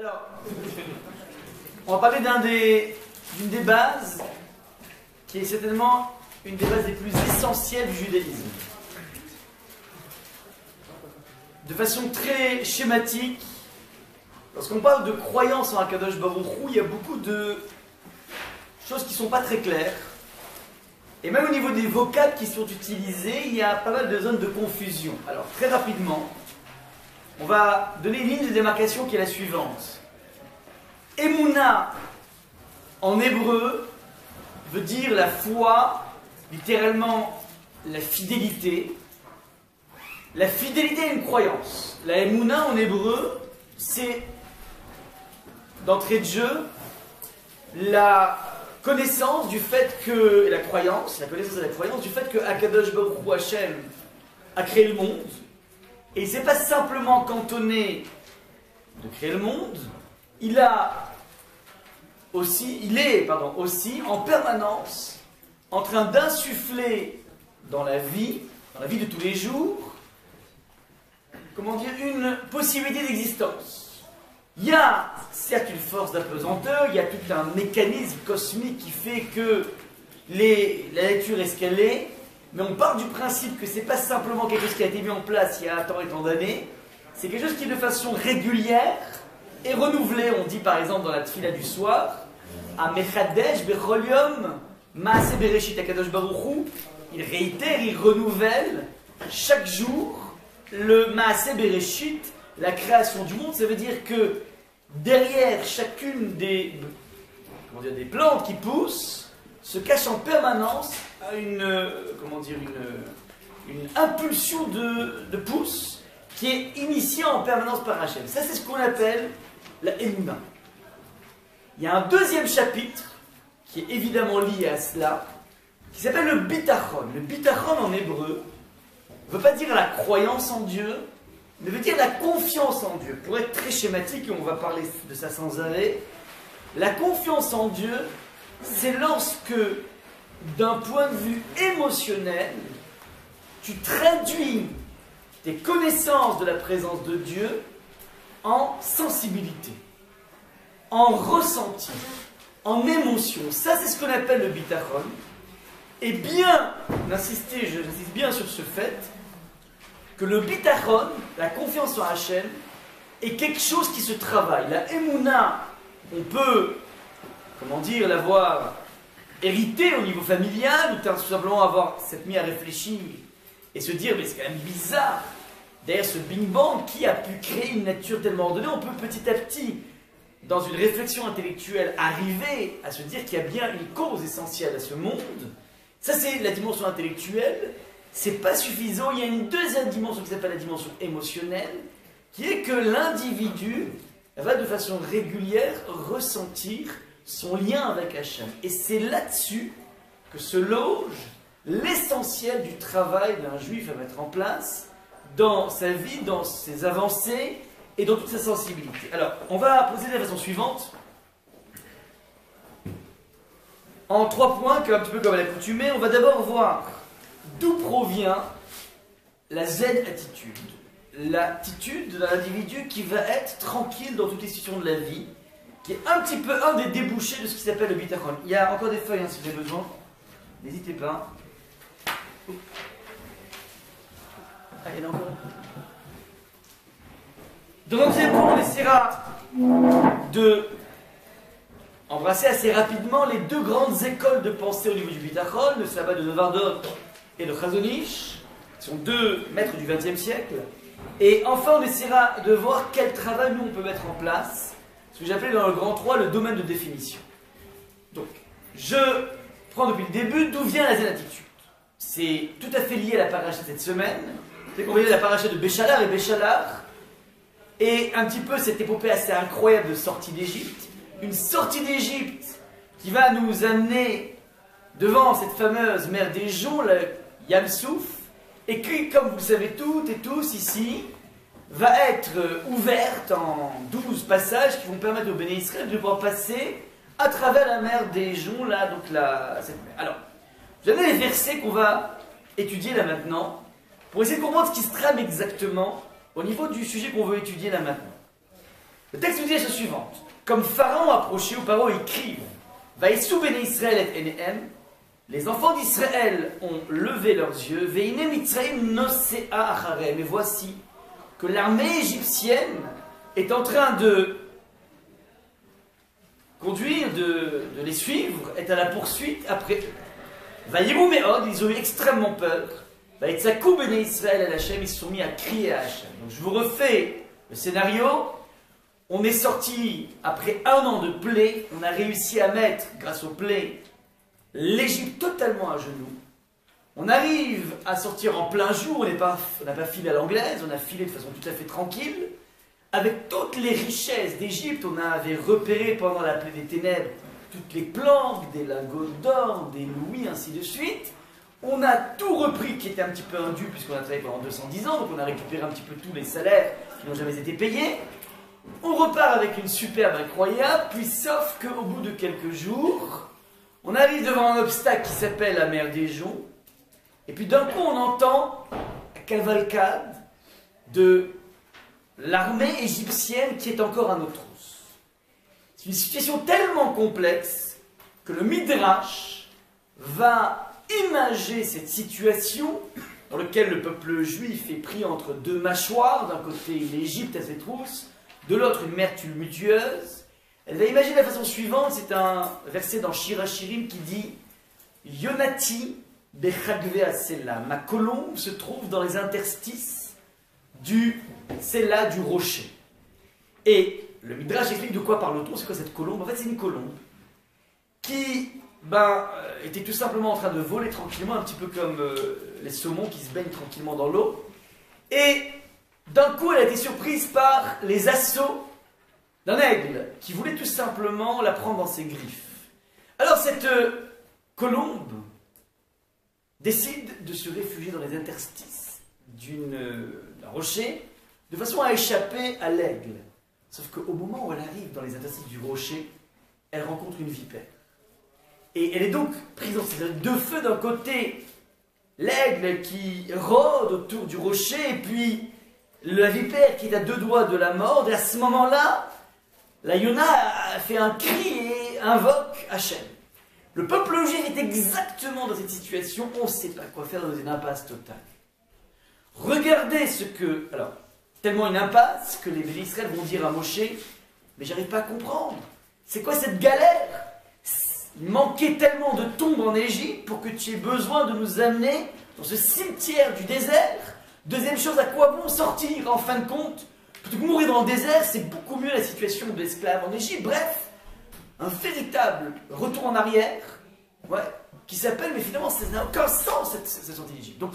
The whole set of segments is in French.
Alors, on va parler d'une des bases qui est certainement une des bases les plus essentielles du judaïsme. De façon très schématique, lorsqu'on parle de croyance en Akadosh Baruch Hu, il y a beaucoup de choses qui ne sont pas très claires. Et même au niveau des vocables qui sont utilisés, il y a pas mal de zones de confusion. Alors, très rapidement, on va donner une ligne de démarcation qui est la suivante. Emouna, en hébreu, veut dire la foi, littéralement la fidélité. La fidélité à une croyance. La Emouna, en hébreu, c'est, d'entrée de jeu, la connaissance du fait que, la connaissance et la croyance du fait que Akadosh Baruch Hu Hashem a créé le monde. Et il ne s'est pas simplement cantonné de créer le monde, il est aussi en permanence en train d'insuffler dans la vie de tous les jours, comment dire, une possibilité d'existence. Il y a certes une force d'apesanteur, il y a tout un mécanisme cosmique qui fait que la nature est ce qu'elle est, mais on part du principe que ce n'est pas simplement quelque chose qui a été mis en place il y a tant et tant d'années, c'est quelque chose qui de façon régulière est renouvelé. On dit par exemple dans la tfila du soir, Amechadesh bechol yom maaseh bereshit Akadosh Baruch Hu, il réitère, il renouvelle chaque jour le maaseh bereshit, la création du monde. Ça veut dire que derrière chacune des plantes qui poussent se cache en permanence une impulsion de pousse qui est initiée en permanence par Hachem. Ça, c'est ce qu'on appelle la Emouna. Il y a un deuxième chapitre qui est évidemment lié à cela, qui s'appelle le Bitachon. Le Bitachon en hébreu ne veut pas dire la croyance en Dieu, mais veut dire la confiance en Dieu. Pour être très schématique, et on va parler de ça sans arrêt, la confiance en Dieu, c'est lorsque, d'un point de vue émotionnel, tu traduis tes connaissances de la présence de Dieu en sensibilité, en ressenti, en émotion. Ça, c'est ce qu'on appelle le bitachon. Et bien, j'insiste bien sur ce fait, que le bitachon, la confiance en Hachem, est quelque chose qui se travaille. La Emouna, on peut, l'avoir hérité au niveau familial, ou tout simplement avoir cette mise à réfléchir et se dire, mais c'est quand même bizarre, derrière ce Big Bang, qui a pu créer une nature tellement ordonnée? On peut petit à petit, dans une réflexion intellectuelle, arriver à se dire qu'il y a bien une cause essentielle à ce monde. Ça, c'est la dimension intellectuelle. C'est pas suffisant. Il y a une deuxième dimension qui s'appelle la dimension émotionnelle, qui est que l'individu va de façon régulière ressentir son lien avec Hachem. Et c'est là-dessus que se loge l'essentiel du travail d'un juif à mettre en place dans sa vie, dans ses avancées et dans toute sa sensibilité. Alors, on va procéder de la façon suivante. En 3 points, un petit peu comme à l'accoutumée, on va d'abord voir d'où provient la zen-attitude. L'attitude d'un individu qui va être tranquille dans toutes les situations de la vie, qui est un petit peu un des débouchés de ce qui s'appelle le bitachon. Il y a encore des feuilles si vous avez besoin, n'hésitez pas. Ah, il y en a encore. Dans un deuxième point, on essaiera de embrasser assez rapidement les 2 grandes écoles de pensée au niveau du bitachon, le sabbat de Novardot et le Chazon Ish, qui sont 2 maîtres du XXe siècle. Et enfin, on essaiera de voir quel travail nous on peut mettre en place, ce que j'appelais dans le grand 3 le domaine de définition. Donc, je prends depuis le début d'où vient la zen-attitude. C'est tout à fait lié à la paracha de cette semaine. C'est qu'on voyait la paracha de Béchalar et Béchalar, et un petit peu cette épopée assez incroyable de sortie d'Égypte. Une sortie d'Égypte qui va nous amener devant cette fameuse mer des joncs, le Yam Souf, et qui, comme vous le savez toutes et tous ici, va être ouverte en 12 passages qui vont permettre aux Béné Israël de pouvoir passer à travers la mer des joncs, là, donc cette mer. Alors, vous avez les versets qu'on va étudier là maintenant, pour essayer de comprendre ce qui se trame exactement au niveau du sujet qu'on veut étudier là maintenant. Le texte nous dit la chose suivante. Comme Pharaon approchait, aux paroles écrivent Vaïsou béné Israël et Enehem. Les enfants d'Israël ont levé leurs yeux. Veine Mitzraïm nosea acharem. Et voici que l'armée égyptienne est en train de conduire, de les suivre, est à la poursuite après eux. Vaïmou Meod, ils ont eu extrêmement peur. Vaïtsakou béné Israël et Hachem, ils se sont mis à crier à Hachem. Donc je vous refais le scénario. On est sorti après 1 an de plaie, on a réussi à mettre, grâce aux plaies, l'Égypte totalement à genoux. On arrive à sortir en plein jour, on n'a pas filé à l'anglaise, on a filé de façon tout à fait tranquille. Avec toutes les richesses d'Égypte, on avait repéré pendant la plaie des ténèbres toutes les plantes, des lingots d'or, des louis, ainsi de suite. On a tout repris qui était un petit peu indu puisqu'on a travaillé pendant 210 ans, donc on a récupéré un petit peu tous les salaires qui n'ont jamais été payés. On repart avec une superbe incroyable, puis sauf qu'au bout de quelques jours, on arrive devant un obstacle qui s'appelle la mer des Joncs, et puis d'un coup on entend la cavalcade de l'armée égyptienne qui est encore à nos trousses. C'est une situation tellement complexe que le Midrash va imager cette situation dans laquelle le peuple juif est pris entre 2 mâchoires, d'un côté l'Égypte à ses trousses, de l'autre une mer tumultueuse. Elle va imaginer de la façon suivante, c'est un verset dans Shir Hashirim qui dit Yonati bechagve asela. Ma colombe se trouve dans les interstices du Sela, du rocher. Et le Midrash explique de quoi parle-t-on, c'est quoi cette colombe? En fait c'est une colombe qui était tout simplement en train de voler tranquillement, un petit peu comme les saumons qui se baignent tranquillement dans l'eau. Et d'un coup, elle a été surprise par les assauts d'un aigle qui voulait tout simplement la prendre dans ses griffes. Alors cette colombe décide de se réfugier dans les interstices d'un rocher de façon à échapper à l'aigle. Sauf qu'au moment où elle arrive dans les interstices du rocher, elle rencontre une vipère. Et elle est donc prise dans ces deux feux. D'un côté, l'aigle qui rôde autour du rocher, et puis la vipère qui est à 2 doigts de la mort. Et à ce moment-là, la Yona fait un cri et invoque Hachem. Le peuple juif est exactement dans cette situation. On ne sait pas quoi faire, dans une impasse totale. Regardez ce que... Alors, tellement une impasse que les bénis Israël vont dire à Moshe, mais j'arrive pas à comprendre. C'est quoi cette galère? Il manquait tellement de tombes en Égypte pour que tu aies besoin de nous amener dans ce cimetière du désert. Deuxième chose, à quoi bon sortir en fin de compte? Plutôt que mourir dans le désert, c'est beaucoup mieux la situation de l'esclave en Égypte. Bref, un véritable retour en arrière, qui s'appelle, mais finalement ça n'a aucun sens cette sortie d'Égypte. Donc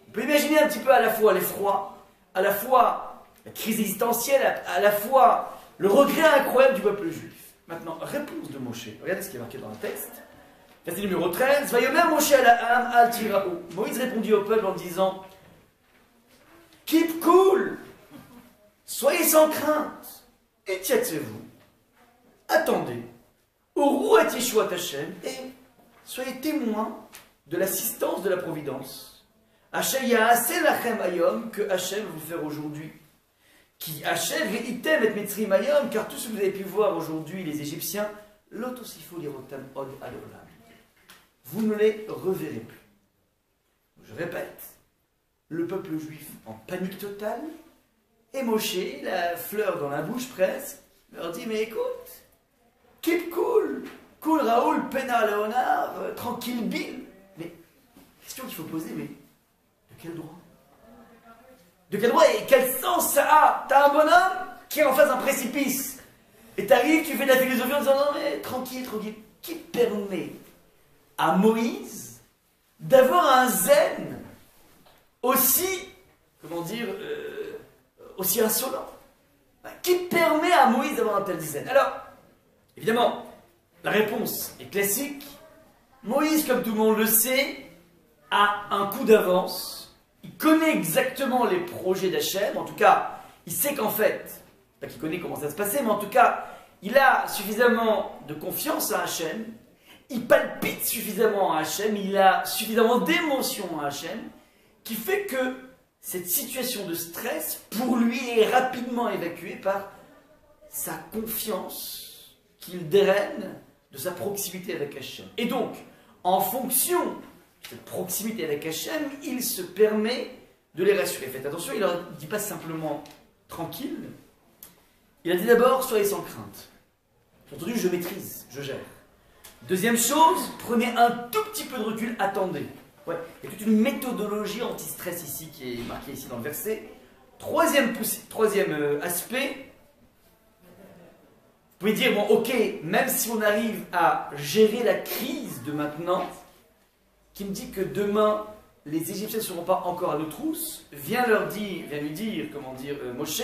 on peut imaginer un petit peu à la fois l'effroi, à la fois la crise existentielle, à la fois le regret incroyable du peuple juif. Maintenant, réponse de Moshe. Regardez ce qui est marqué dans le texte. Verset numéro 13. Vayomer Moshe al Tiraou. Moïse répondit au peuple en disant Keep cool. Soyez sans crainte. Etiatsez-vous. Attendez. Oru et Yeshua Hashem. Et soyez témoins de l'assistance de la providence. Hachem Yaaseh lachem ayom, que Hachem va vous faire aujourd'hui. Qui Hachem ve'item et Mitzrim ayom, car tout ce que vous avez pu voir aujourd'hui, les Égyptiens, l'otosifu lirotam od adolam. Vous ne les reverrez plus. Je répète, le peuple juif en panique totale, et Moshe, la fleur dans la bouche presque, leur dit, mais écoute, keep cool, cool Raoul, pena Léonard, tranquille Bill. Mais, question qu'il faut poser, mais de quel droit? De quel droit et quel sens ça a? T'as un bonhomme qui est en face d'un précipice, et t'arrives, tu fais de la philosophie en disant, non mais tranquille, tranquille. Qui permet à Moïse d'avoir un zen aussi, comment dire, aussi insolent? Qui permet à Moïse d'avoir un tel zen? Alors, évidemment, la réponse est classique. Moïse, comme tout le monde le sait, a un coup d'avance. Il connaît exactement les projets d'Hachem. En tout cas, il sait qu'en fait, pas qu'il connaît comment ça se passait, mais en tout cas, il a suffisamment de confiance à Hachem. Il palpite suffisamment à Hachem. Il a suffisamment d'émotion à Hachem, qui fait que cette situation de stress, pour lui, est rapidement évacuée par sa confiance qu'il draine de sa proximité avec Hachem. Et donc, en fonction de cette proximité avec Hachem, il se permet de les rassurer. Faites attention, il ne leur dit pas simplement tranquille. Il a dit d'abord, soyez sans crainte. Entendu, je maîtrise, je gère. Deuxième chose, prenez un tout petit peu de recul, attendez. Ouais, il y a toute une méthodologie anti-stress ici qui est marquée ici dans le verset. Troisième aspect, vous pouvez dire, bon ok, même si on arrive à gérer la crise de maintenant, qui me dit que demain, les Égyptiens ne seront pas encore à nos trousses, viens lui dire, Moshe,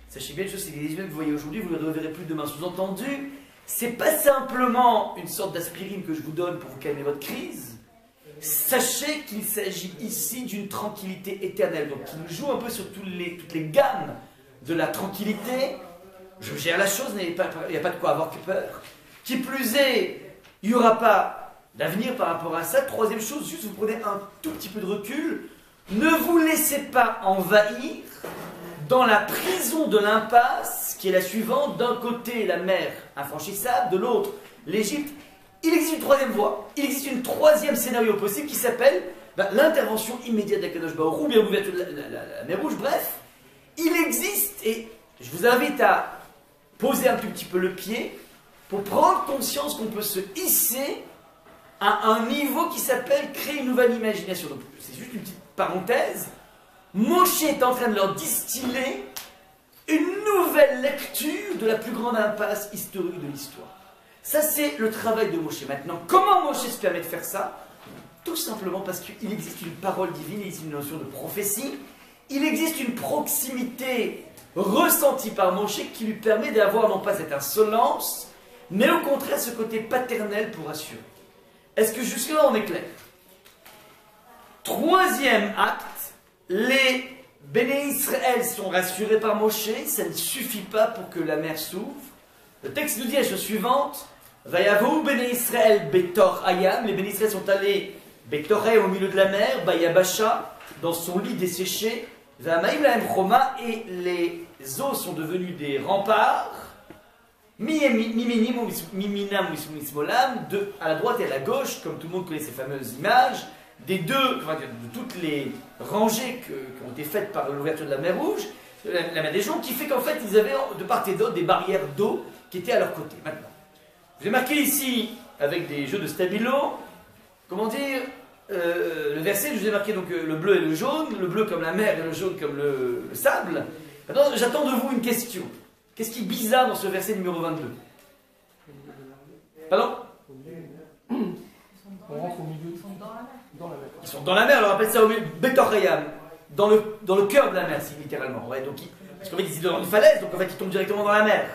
sachez bien une chose, c'est que les Égyptiens que vous voyez aujourd'hui, vous ne les reverrez plus demain. Sous-entendu, c'est pas simplement une sorte d'aspirine que je vous donne pour vous calmer votre crise. Sachez qu'il s'agit ici d'une tranquillité éternelle. Donc, il joue un peu sur toutes les gammes de la tranquillité. Je gère la chose, il n'y a pas de quoi avoir peur. Qui plus est, il n'y aura pas d'avenir par rapport à ça. Troisième chose, juste vous prenez un tout petit peu de recul. Ne vous laissez pas envahir dans la prison de l'impasse, qui est la suivante. D'un côté, la mer infranchissable, de l'autre, l'Égypte. Il existe une troisième voie, il existe une troisième scénario possible qui s'appelle l'intervention immédiate d'Akadosh Baruch Hu, ou bien l'ouverture de la mer Rouge. Bref, il existe, et je vous invite à poser un tout petit peu le pied pour prendre conscience qu'on peut se hisser à un niveau qui s'appelle créer une nouvelle imagination. Donc, c'est juste une petite parenthèse. Moshe est en train de leur distiller une nouvelle lecture de la plus grande impasse historique de l'histoire. Ça, c'est le travail de Moshe. Maintenant, comment Moshe se permet de faire ça? Tout simplement parce qu'il existe une parole divine, il existe une notion de prophétie, il existe une proximité ressentie par Moshe qui lui permet d'avoir non pas cette insolence, mais au contraire ce côté paternel pour assurer. Est-ce que jusque-là on est clair? Troisième acte, les Béné Israël sont rassurés par Moshe, ça ne suffit pas pour que la mer s'ouvre. Le texte nous dit la chose suivante: Vayavou Béné Israël Betor Ayam, les Béné Israël sont allés Betor Ayam au milieu de la mer, Bayabasha, dans son lit desséché, Vamaim Laem Choma, et les eaux sont devenues des remparts, Miminam Mismolam, à la droite et à la gauche, comme tout le monde connaît ces fameuses images, de toutes les rangées qui ont été faites par l'ouverture de la mer Rouge, la mer des gens, qui fait qu'en fait ils avaient de part et d'autre des barrières d'eau qui étaient à leur côté. Maintenant, je vous ai marqué ici avec des jeux de stabilo, comment dire, le verset, je vous ai marqué donc le bleu et le jaune, le bleu comme la mer et le jaune comme le sable. Maintenant, j'attends de vous une question. Qu'est-ce qui est bizarre dans ce verset numéro 22? Pardon? On rentre au milieu. Dans la mer. Ils sont dans la mer, on appelle ça au milieu, Betorayam, dans le cœur de la mer, littéralement. Ouais, donc parce qu'en fait, ils sont dans une falaise, donc en fait, ils tombent directement dans la mer.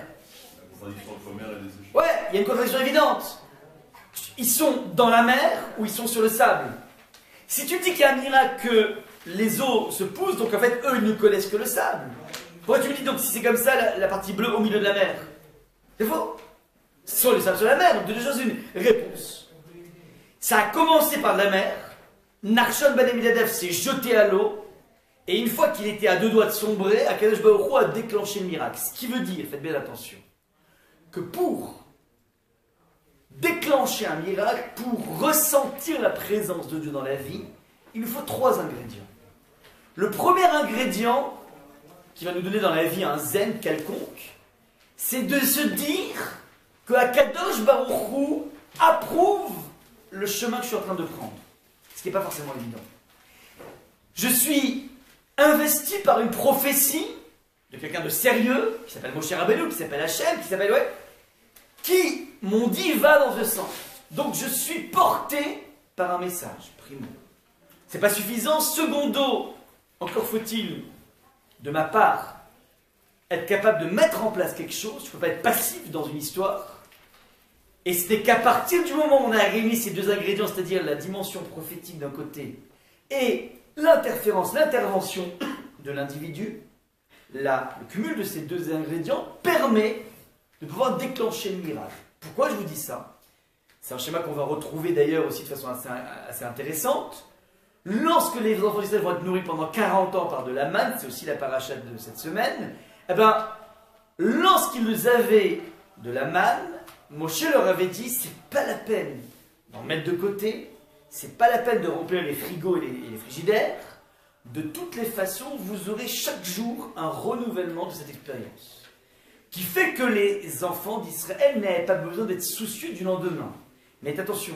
Ouais, il y a une contradiction évidente. Ils sont dans la mer ou ils sont sur le sable. Si tu dis qu'il y a un miracle que les eaux se poussent, donc en fait, eux, ils ne connaissent que le sable. Pourquoi tu me dis donc si c'est comme ça, la partie bleue au milieu de la mer? C'est faux. Sur le sable sur la mer, donc de deux choses une. Réponse. Ça a commencé par la mer. Nachshon ben Amidadev s'est jeté à l'eau. Et une fois qu'il était à deux doigts de sombrer, Akadosh Baruch Hu a déclenché le miracle. Ce qui veut dire, faites bien attention, que pour déclencher un miracle, pour ressentir la présence de Dieu dans la vie, il nous faut trois ingrédients. Le premier ingrédient, qui va nous donner dans la vie un zen quelconque, c'est de se dire que Akadosh Baruch Hu approuve le chemin que je suis en train de prendre. Ce qui n'est pas forcément évident. Je suis investi par une prophétie de quelqu'un de sérieux, qui s'appelle Moshe Rabbeinu, qui s'appelle Hachem, qui m'ont dit va dans ce sens. Donc je suis porté par un message, primo. C'est pas suffisant. Secondo, encore faut-il, de ma part, être capable de mettre en place quelque chose. Je ne peux pas être passif dans une histoire. Et ce n'est qu'à partir du moment où on a réuni ces deux ingrédients, c'est-à-dire la dimension prophétique d'un côté et l'intervention de l'individu, le cumul de ces deux ingrédients permet de pouvoir déclencher le miracle. Pourquoi je vous dis ça? C'est un schéma qu'on va retrouver d'ailleurs aussi de façon assez intéressante. Lorsque les enfants d'Israël vont être nourris pendant 40 ans par de la manne, c'est aussi la paracha de cette semaine, eh ben, lorsqu'ils avaient de la manne, Moshe leur avait dit, c'est pas la peine d'en mettre de côté, c'est pas la peine de remplir les frigos et les frigidaires. De toutes les façons, vous aurez chaque jour un renouvellement de cette expérience. Qui fait que les enfants d'Israël n'avaient pas besoin d'être soucieux du lendemain. Mais attention,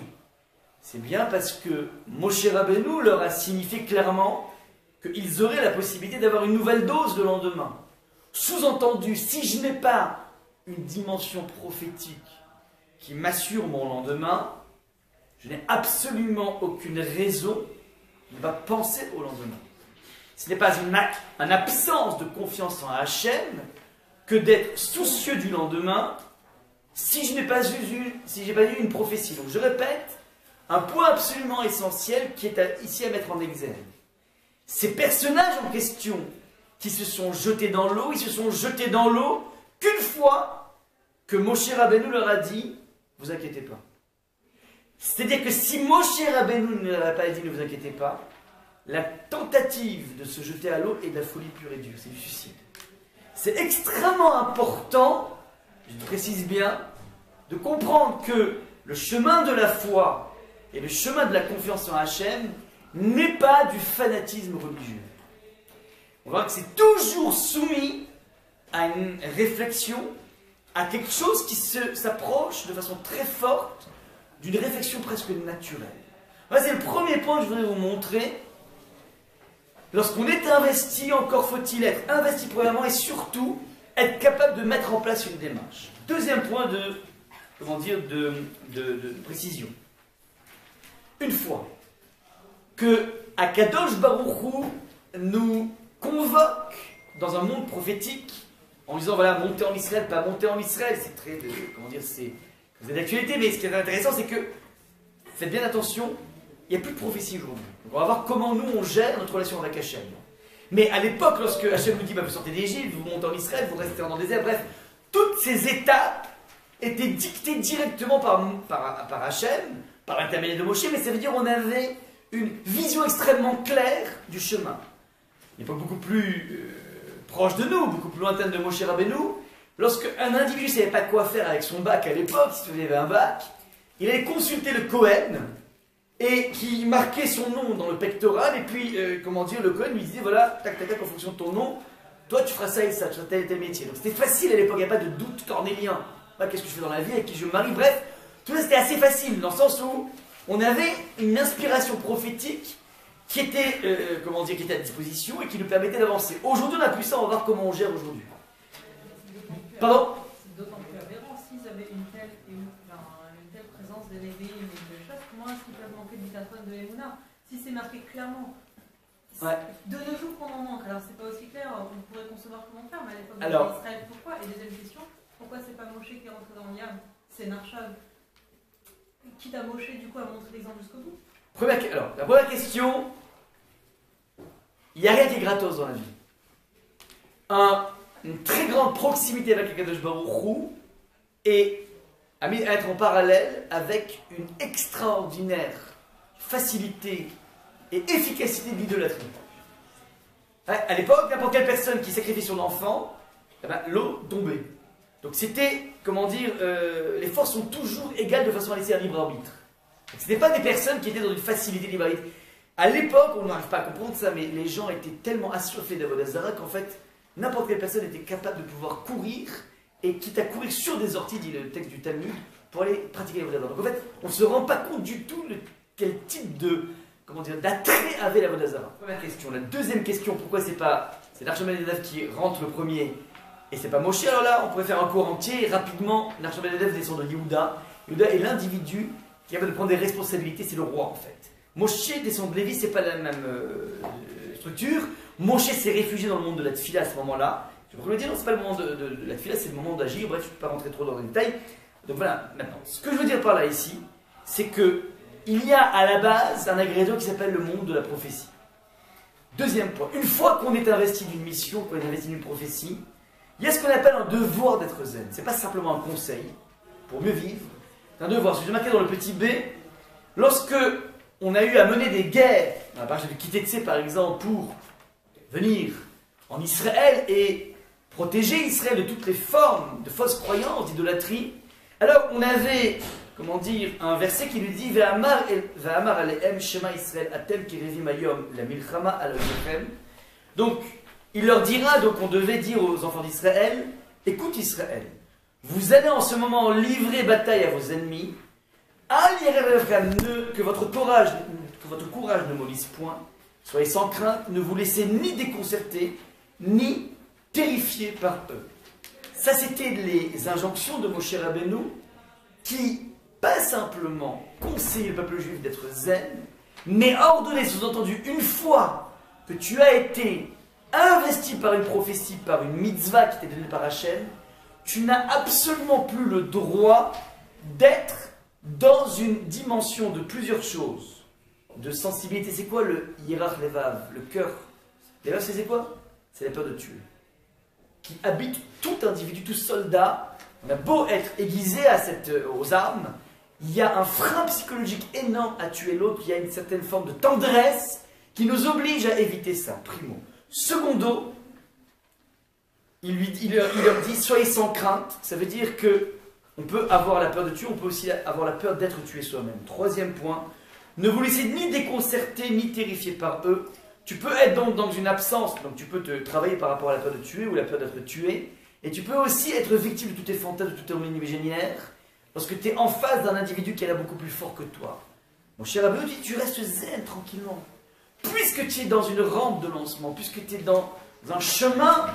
c'est bien parce que Moshe Rabbeinu leur a signifié clairement qu'ils auraient la possibilité d'avoir une nouvelle dose le lendemain. Sous-entendu, si je n'ai pas une dimension prophétique qui m'assure mon lendemain, je n'ai absolument aucune raison de ne pas penser au lendemain. Ce n'est pas une absence de confiance en Hachem que d'être soucieux du lendemain si je n'ai pas eu une prophétie. Donc je répète, un point absolument essentiel qui est ici à mettre en exergue. Ces personnages en question qui se sont jetés dans l'eau, ils se sont jetés dans l'eau qu'une fois que Moshe Rabbeinu leur a dit « vous inquiétez pas ». C'est-à-dire que si Moshe Rabbeinu ne leur a pas dit « ne vous inquiétez pas », la tentative de se jeter à l'eau est de la folie pure et dure, c'est du suicide. C'est extrêmement important, je précise bien, de comprendre que le chemin de la foi et le chemin de la confiance en Hachem n'est pas du fanatisme religieux. On voit que c'est toujours soumis à une réflexion, à quelque chose qui s'approche de façon très forte d'une réflexion presque naturelle. Voilà, c'est le premier point que je voudrais vous montrer. Lorsqu'on est investi, encore faut-il être investi premièrement et surtout être capable de mettre en place une démarche. Deuxième point de précision. Une fois que Akadosh Baruch Hu nous convoque dans un monde prophétique en disant voilà, monter en Israël, pas monter en Israël, c'est très c'est d'actualité, mais ce qui est intéressant, c'est que faites bien attention, il n'y a plus de prophétie aujourd'hui. On va voir comment nous on gère notre relation avec Hachem. Mais à l'époque, lorsque Hachem nous dit bah, vous sortez d'Égypte, vous montez en Israël, vous restez dans le désert, bref, toutes ces étapes étaient dictées directement par Hachem, par l'intermédiaire de Moshe, mais ça veut dire qu'on avait une vision extrêmement claire du chemin. Une époque beaucoup plus proche de nous, beaucoup plus lointaine de Moshe Rabbeinu. Lorsque un individu ne savait pas quoi faire avec son bac à l'époque, s'il avait un bac, il allait consulter le Kohen, et qui marquait son nom dans le pectoral, et puis, le Kohen lui disait, voilà, tac, tac, tac, en fonction de ton nom, toi tu feras ça et ça, tu feras tel et tel métier. Donc c'était facile à l'époque, il n'y a pas de doute cornélien. Qu'est-ce que je fais dans la vie, avec qui je me marie, bref, tout ça c'était assez facile, dans le sens où on avait une inspiration prophétique qui était, qui était à disposition et qui nous permettait d'avancer. Aujourd'hui on a plus ça, on va voir comment on gère aujourd'hui. Pardon? C'est d'autant plus aberrant s'ils avaient une telle présence de l'éveil et de choses. Comment est-ce qu'ils peuvent manquer du patron de Emouna? Si c'est marqué clairement, ouais. De nos jours qu'on en manque. Alors c'est pas aussi clair, on pourrait concevoir comment faire, mais à l'époque d'Israël, pourquoi? Et deuxième question, pourquoi c'est pas Moshe qui est rentré dans le Yam? C'est Narshad. Quitte à Moshe, du coup, à montrer l'exemple jusqu'au bout. Alors, la première question, il n'y a rien qui est gratos dans la vie. Une très grande proximité avec Akadosh Baruch Hu et à être en parallèle avec une extraordinaire facilité et efficacité de l'idolâtrie. À l'époque, n'importe quelle personne qui sacrifie son enfant, l'eau tombait. Donc c'était, les forces sont toujours égales de façon à laisser un libre arbitre. Ce n'étaient pas des personnes qui étaient dans une facilité de libre arbitre. À l'époque, on n'arrive pas à comprendre ça, mais les gens étaient tellement assoiffés d'Avodah Zarah qu'en fait, n'importe quelle personne était capable de pouvoir courir, et quitte à courir sur des orties, dit le texte du Talmud, pour aller pratiquer l'Avodah Zarah. Donc en fait, on ne se rend pas compte du tout quel type d'attrait avait l'Avodah Zarah. Première question. La deuxième question, pourquoi c'est l'Arche Abinadab qui rentre le premier et c'est pas Moshe? Alors là, on pourrait faire un cours entier et rapidement, l'Arche Abinadab descend de Yehuda. Yehuda est l'individu qui va de prendre des responsabilités, c'est le roi en fait. Moshe descend de Lévi, c'est pas la même structure. Moshe s'est réfugié dans le monde de la Tfila à ce moment-là. Je pourrais le dire, non, c'est pas le moment de la Tfila, c'est le moment d'agir. Bref, je ne peux pas rentrer trop dans les détails. Donc voilà, maintenant, ce que je veux dire par là ici, c'est que il y a à la base un ingrédient qui s'appelle le monde de la prophétie. Deuxième point, une fois qu'on est investi d'une mission, qu'on est investi d'une prophétie, il y a ce qu'on appelle un devoir d'être zen. Ce n'est pas simplement un conseil pour mieux vivre, c'est un devoir. Si je marqué dans le petit b, lorsque on a eu à mener des guerres, on a quitter Tsé par exemple pour venir en Israël et protéger Israël de toutes les formes de fausses croyances, d'idolâtrie, alors on avait, comment dire, un verset qui lui dit Ve'amar alehem shema Israël atem kirevim hayom la milchama al-Yochem. Donc, il leur dira, donc on devait dire aux enfants d'Israël, écoute Israël, vous allez en ce moment livrer bataille à vos ennemis, que votre courage ne mollisse point, soyez sans crainte, ne vous laissez ni déconcerter, ni terrifiés par eux. Ça, c'était les injonctions de Moshe Rabbeinu qui, pas simplement, conseillent le peuple juif d'être zen, mais ordonné, sous-entendu, une fois que tu as été investi par une prophétie, par une mitzvah qui t'est donnée par Hachem, tu n'as absolument plus le droit d'être dans une dimension de plusieurs choses. De sensibilité, c'est quoi le hirach levav, le cœur? Levav, c'est quoi? C'est la peur de tuer. Qui habite tout individu, tout soldat. On a beau être aiguisé aux armes, il y a un frein psychologique énorme à tuer l'autre, il y a une certaine forme de tendresse qui nous oblige à éviter ça, primo. Secondo, il leur dit, soyez sans crainte, ça veut dire que on peut avoir la peur de tuer, on peut aussi avoir la peur d'être tué soi-même. Troisième point, ne vous laissez ni déconcerter, ni terrifier par eux. Tu peux être donc dans une absence, donc tu peux te travailler par rapport à la peur de tuer ou la peur d'être tué, et tu peux aussi être victime de tous tes fantasmes, de toutes tes imaginaires, parce que tu es en face d'un individu qui est là beaucoup plus fort que toi. Mon cher Rabbeinu dit, tu restes zen tranquillement. Puisque tu es dans une rampe de lancement, puisque tu es dans un chemin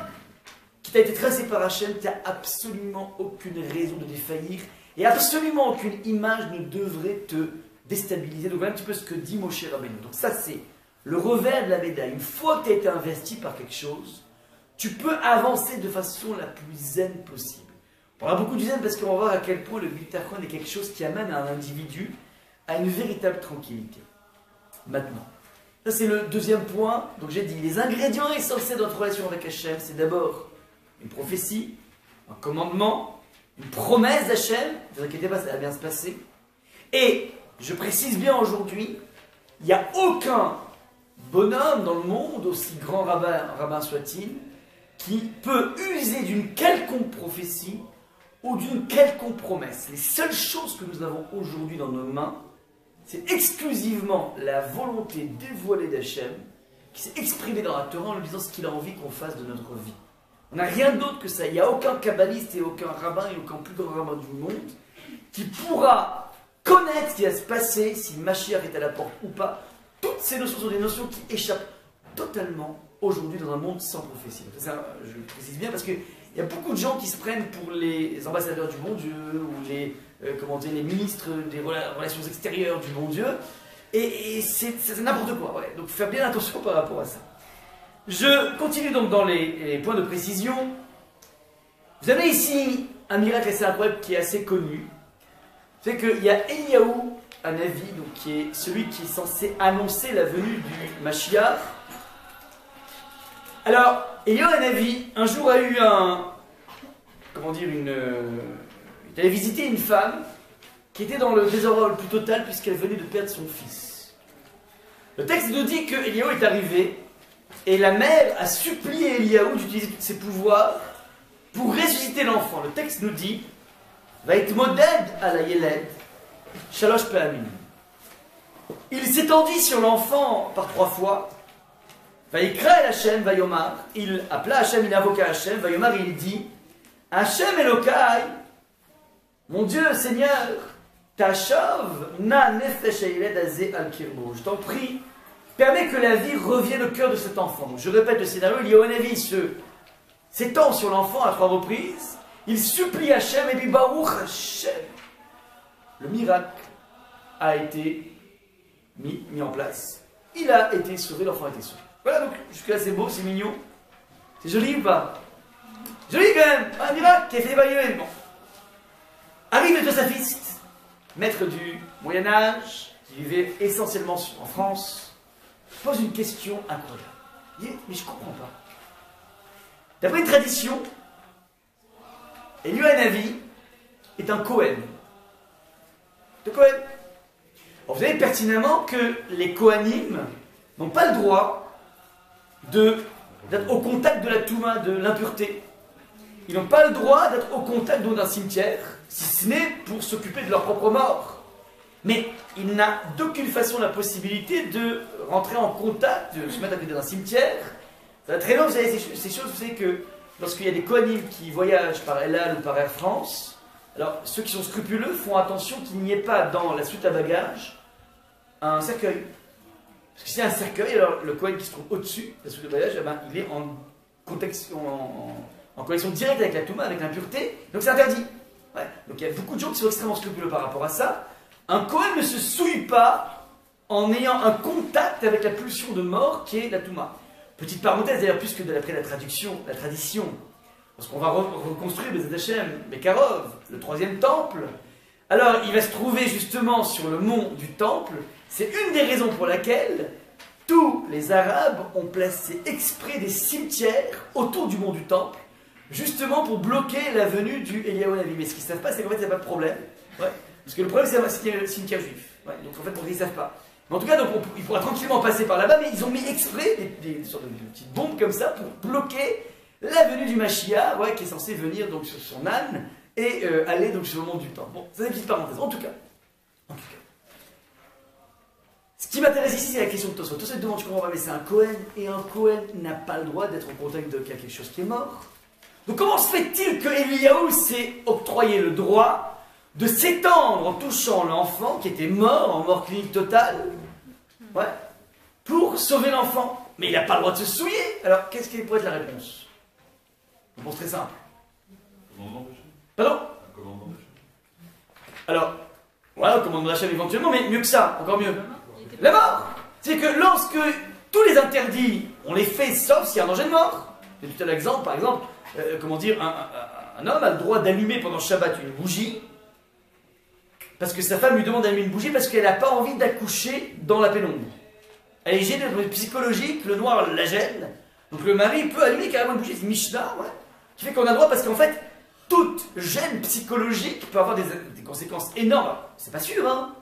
qui t'a été tracé par Hachem, tu n'as absolument aucune raison de défaillir, et absolument aucune image ne devrait te déstabiliser. Donc voilà un petit peu ce que dit Moshe Rabbeinu. Donc ça c'est le revers de la médaille. Une fois que tu as été investi par quelque chose, tu peux avancer de façon la plus zen possible. On parlera beaucoup du zen parce qu'on va voir à quel point le bitachon est quelque chose qui amène un individu à une véritable tranquillité. Maintenant, ça c'est le deuxième point. Donc j'ai dit, les ingrédients essentiels de notre relation avec Hachem, c'est d'abord une prophétie, un commandement, une promesse d'Hachem. Ne vous inquiétez pas, ça va bien se passer. Et, je précise bien aujourd'hui, il n'y a aucun bonhomme dans le monde, aussi grand rabbin soit-il, qui peut user d'une quelconque prophétie ou d'une quelconque promesse. Les seules choses que nous avons aujourd'hui dans nos mains, c'est exclusivement la volonté dévoilée d'Hachem qui s'est exprimée dans la Torah en lui disant ce qu'il a envie qu'on fasse de notre vie. On n'a rien d'autre que ça. Il n'y a aucun kabbaliste et aucun rabbin et aucun plus grand rabbin du monde qui pourra connaître ce qui va se passer si Mashiach est à la porte ou pas. Toutes ces notions sont des notions qui échappent totalement aujourd'hui dans un monde sans prophétie. Ça, je le précise bien parce qu'il y a beaucoup de gens qui se prennent pour les ambassadeurs du bon Dieu ou les ministres des relations extérieures du bon Dieu. Et c'est n'importe quoi. Ouais. Donc, faire bien attention par rapport à ça. Je continue donc dans les points de précision. Vous avez ici un miracle assez incroyable qui est assez connu. C'est qu'il y a Eliyahu, un Navi, donc qui est celui qui est censé annoncer la venue du Mashiach. Alors, Eliyahu, un Navi, un jour a eu il allait visiter une femme qui était dans le désordre le plus total puisqu'elle venait de perdre son fils. Le texte nous dit que Eliyahu est arrivé et la mère a supplié Eliyahu d'utiliser tous ses pouvoirs pour ressusciter l'enfant. Le texte nous dit Vaïtmoded à la Yeled, Shalosh Pe'amim. Il s'étendit sur l'enfant par 3 fois. Vaïkra el Hashem, Vayomar. Il appela Hashem, il invoqua Hashem. Vayomar, il dit Hashem Elokai, mon Dieu, Seigneur, Tashav na nefesh hayeled azeh al kirbo. Je t'en prie, permets que la vie revienne au cœur de cet enfant. Donc, je répète le scénario, il y a un avis s'étend sur l'enfant à 3 reprises. Il supplie Hachem et dit Baruch Hashem. Le miracle a été mis en place. Il a été sauvé, l'enfant a été sauvé. Voilà, donc jusque-là c'est beau, c'est mignon. C'est joli ou pas? Joli quand même, un miracle qui a fait évaluer. Bon. Arrive le Tosafiste, maître du Moyen-Âge, qui vivait essentiellement en France, pose une question incroyable. Il dit, mais je ne comprends pas. D'après une tradition, Eliyahu Hanavi est un Kohen. De Kohen. Alors, vous savez pertinemment que les Kohanim n'ont pas le droit d'être au contact de la Touma, de l'impureté. ils n'ont pas le droit d'être au contact d'un cimetière, si ce n'est pour s'occuper de leur propre mort. Mais il n'a d'aucune façon la possibilité de rentrer en contact, de se mettre à côté d'un cimetière. Ça va très loin, vous savez, ces choses, vous savez que lorsqu'il y a des Kohanim qui voyagent par El Al ou par Air France, alors ceux qui sont scrupuleux font attention qu'il n'y ait pas dans la soute à bagages un cercueil. Parce que si c'est un cercueil, alors le Kohen qui se trouve au-dessus de la soute à bagages, eh ben, il est en connexion directe avec la Touma, avec l'impureté, donc c'est interdit. Ouais. Donc il y a beaucoup de gens qui sont extrêmement scrupuleux par rapport à ça. Un Kohen ne se souille pas en ayant un contact avec la pulsion de mort qui est la Touma. Petite parenthèse d'ailleurs, puisque d'après la tradition, lorsqu'on va reconstruire Bezat Hashem, Bekarov, le troisième temple, alors il va se trouver justement sur le mont du temple. C'est une des raisons pour laquelle tous les Arabes ont placé exprès des cimetières autour du mont du temple, justement pour bloquer la venue du Eliyahu Navi. Mais ce qu'ils ne savent pas, c'est qu'en fait, il n'y a pas de problème. Ouais. Parce que le problème, c'est qu'il y a le cimetière juif. Ouais. Donc en fait, pour qu'ils ne savent pas. Mais en tout cas, donc, il pourra tranquillement passer par là-bas, mais ils ont mis exprès des sortes de petites bombes comme ça pour bloquer la venue du Mashiach, ouais, qui est censé venir donc sur son âne et aller donc sur le mont du temple. Bon, c'est une petite parenthèse. En tout cas. Ce qui m'intéresse ici, c'est la question de Tosfot. Tosfot demande, je comprends pas, mais c'est un Kohen, et un Kohen n'a pas le droit d'être en contact de quelque chose qui est mort. Donc comment se fait-il que Eliyahu s'est octroyé le droit de s'étendre en touchant l'enfant qui était mort, en mort clinique totale, ouais, pour sauver l'enfant? Mais il n'a pas le droit de se souiller. Alors, qu'est-ce qui pourrait être la réponse? Une réponse très simple. Pardon? Un commandement d'achat. Alors, voilà, un commandement d'achat éventuellement, mais mieux que ça, encore mieux. La mort. C'est que lorsque tous les interdits, on les fait sauf s'il y a un danger de mort. J'ai tout à l'exemple, par exemple, comment dire, un homme a le droit d'allumer pendant Shabbat une bougie, parce que sa femme lui demande d'allumer une bougie parce qu'elle n'a pas envie d'accoucher dans la pénombre. Elle est gênée, psychologique, le noir la gêne. Donc le mari peut allumer carrément une bougie, c'est Mishnah, ouais, qui fait qu'on a le droit parce qu'en fait, toute gêne psychologique peut avoir des conséquences énormes. C'est pas sûr, hein.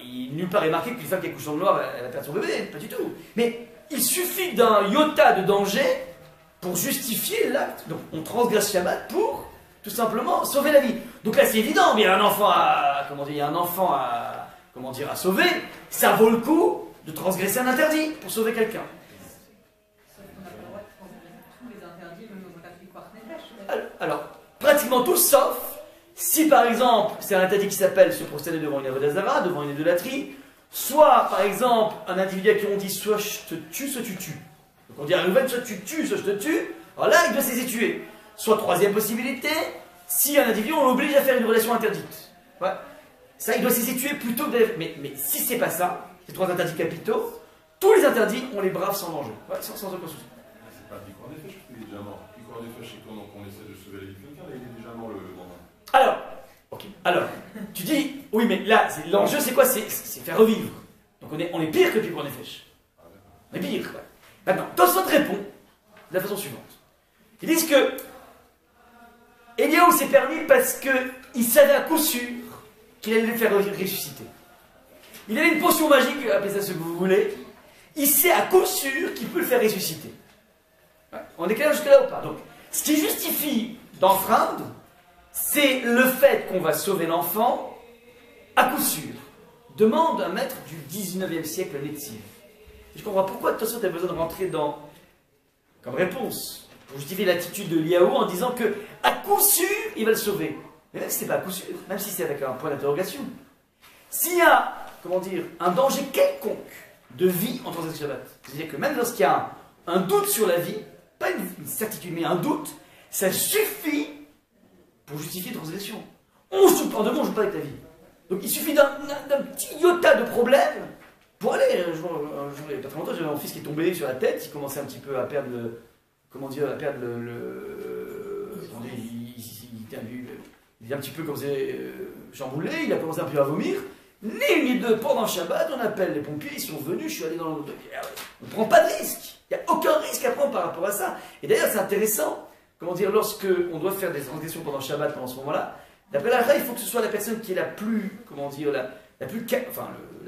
Nulle part est marqué qu'une femme qui accouche dans le noir, elle va perdre son bébé, pas du tout. Mais il suffit d'un iota de danger pour justifier l'acte. Donc on transgresse Shabbat pour tout simplement sauver la vie. Donc là c'est évident, mais il y a un enfant à, à sauver, ça vaut le coup de transgresser un interdit pour sauver quelqu'un. Alors, pratiquement tous, sauf si par exemple c'est un interdit qui s'appelle se prosterner devant une avodah zara, devant une idolâtrie, soit par exemple un individu à qui on dit soit je te tue, soit tu tues. Donc on dit à Reuven soit tu tues, soit je te tue, alors là il doit se laisser tuer. Soit troisième possibilité, si un individu on l'oblige à faire une relation interdite. Ouais. Ça il doit se laisser tuer plutôt que d'aller... Mais si c'est pas ça, ces trois interdits capitaux, tous les interdits on les brave sans danger. Ouais, sans aucun souci. C'est pas Picor des Fèches, il est déjà mort. Picor des Fèches, c'est quand on essaie de sauver la vie de quelqu'un, là il est déjà mort le moment. Alors, ok. Alors, tu dis, oui, mais là, l'enjeu, c'est quoi? C'est faire revivre. Donc on est pire que Picor des Fèches. On est pire, ouais. Maintenant, Tosfot répond de la façon suivante. Ils disent que Eliyahu s'est permis parce qu'il savait à coup sûr qu'il allait le faire ressusciter. Il avait une potion magique, appelez ça ce que vous voulez. Il sait à coup sûr qu'il peut le faire ressusciter. Ouais. On est clair jusque-là ou pas? Donc, ce qui justifie d'enfreindre, c'est le fait qu'on va sauver l'enfant, à coup sûr. Demande un maître du 19e siècle, Netziv. Je comprends pourquoi Tosfot a besoin de rentrer comme réponse, pour justifier l'attitude de Eliyahu en disant que, à coup sûr, il va le sauver. Mais même si c'est pas à coup sûr, même si c'est avec un point d'interrogation, s'il y a, comment dire, un danger quelconque de vie en transgression Shabbat, c'est-à-dire que même lorsqu'il y a un doute sur la vie, pas une certitude, mais un doute, ça suffit pour justifier une transgression. On joue pas, on joue pas avec la vie. Donc il suffit d'un petit iota de problème pour aller. Il y a pas très longtemps, j'avais mon fils qui est tombé sur la tête, il commençait un petit peu à perdre le. Comment dire, à perdre il est un petit peu comme chamboulé, il a commencé un peu à vomir. Ni une ni deux, pendant Shabbat, on appelle les pompiers, ils sont venus, je suis allé dans le. On ne prend pas de risque. Il n'y a aucun risque à prendre par rapport à ça. Et d'ailleurs, c'est intéressant. Comment dire, lorsque on doit faire des transgressions pendant Shabbat, pendant ce moment-là, d'après la Torah, il faut que ce soit la personne qui est la plus, comment dire, la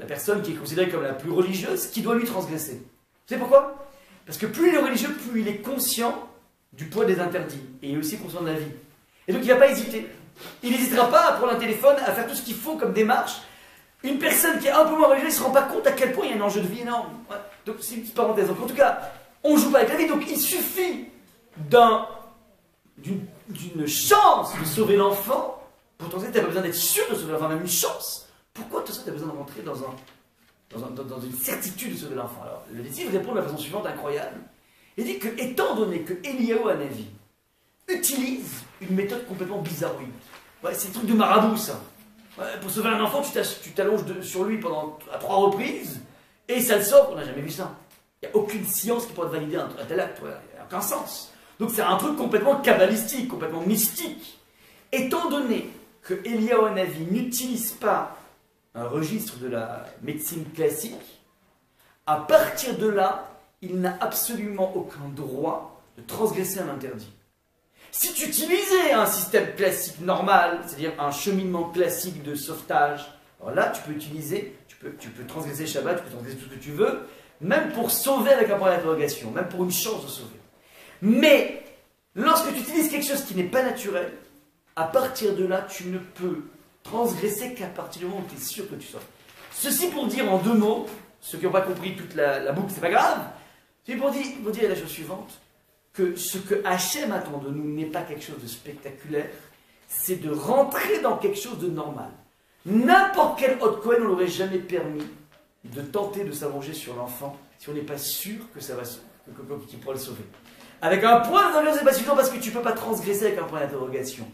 personne qui est considérée comme la plus religieuse qui doit lui transgresser. Vous savez pourquoi? Parce que plus il est religieux, plus il est conscient du poids des interdits. Et il est aussi conscient de la vie. Et donc il ne va pas hésiter. Il n'hésitera pas à prendre un téléphone, à faire tout ce qu'il faut comme démarche. Une personne qui est un peu moins religieuse ne se rend pas compte à quel point il y a un enjeu de vie énorme. Ouais. Donc c'est une petite parenthèse. Donc en tout cas, on ne joue pas avec la vie. Donc il suffit d'une chance de sauver l'enfant. Pour t'en dire, tu n'as pas besoin d'être sûr de sauver l'enfant, même une chance. Pourquoi tout ça, tu as besoin de rentrer dans une certitude de sauver l'enfant? Alors, le détective répond de la façon suivante, incroyable. Il dit que, étant donné que Eliyahu Hanavi utilise une méthode complètement bizarroïde, ouais, c'est un truc de marabout, ça. Ouais, pour sauver un enfant, tu t'allonges sur lui à 3 reprises, et ça le sort. On n'a jamais vu ça. Il n'y a aucune science qui pourrait valider un tel acte. Il n'y a aucun sens. Donc c'est un truc complètement kabbalistique, complètement mystique. Étant donné que Eliyahu Hanavi n'utilise pas un registre de la médecine classique, à partir de là, il n'a absolument aucun droit de transgresser un interdit. Si tu utilisais un système classique normal, c'est-à-dire un cheminement classique de sauvetage, alors là, tu peux transgresser Shabbat, tu peux transgresser tout ce que tu veux, même pour sauver avec un point d'interrogation, même pour une chance de sauver. Mais, lorsque tu utilises quelque chose qui n'est pas naturel, à partir de là, tu ne peux transgresser qu'à partir du moment où tu es sûr que tu sauves. Ceci pour dire en 2 mots, ceux qui n'ont pas compris toute la boucle, c'est pas grave, c'est pour dire la chose suivante, que ce que Hachem attend de nous n'est pas quelque chose de spectaculaire, c'est de rentrer dans quelque chose de normal. N'importe quel Hod Kohen, on ne l'aurait jamais permis de tenter de s'allonger sur l'enfant si on n'est pas sûr que ça va qu'il pourra le sauver. Avec un point d'interrogation, c'est pas suffisant parce que tu ne peux pas transgresser avec un point d'interrogation.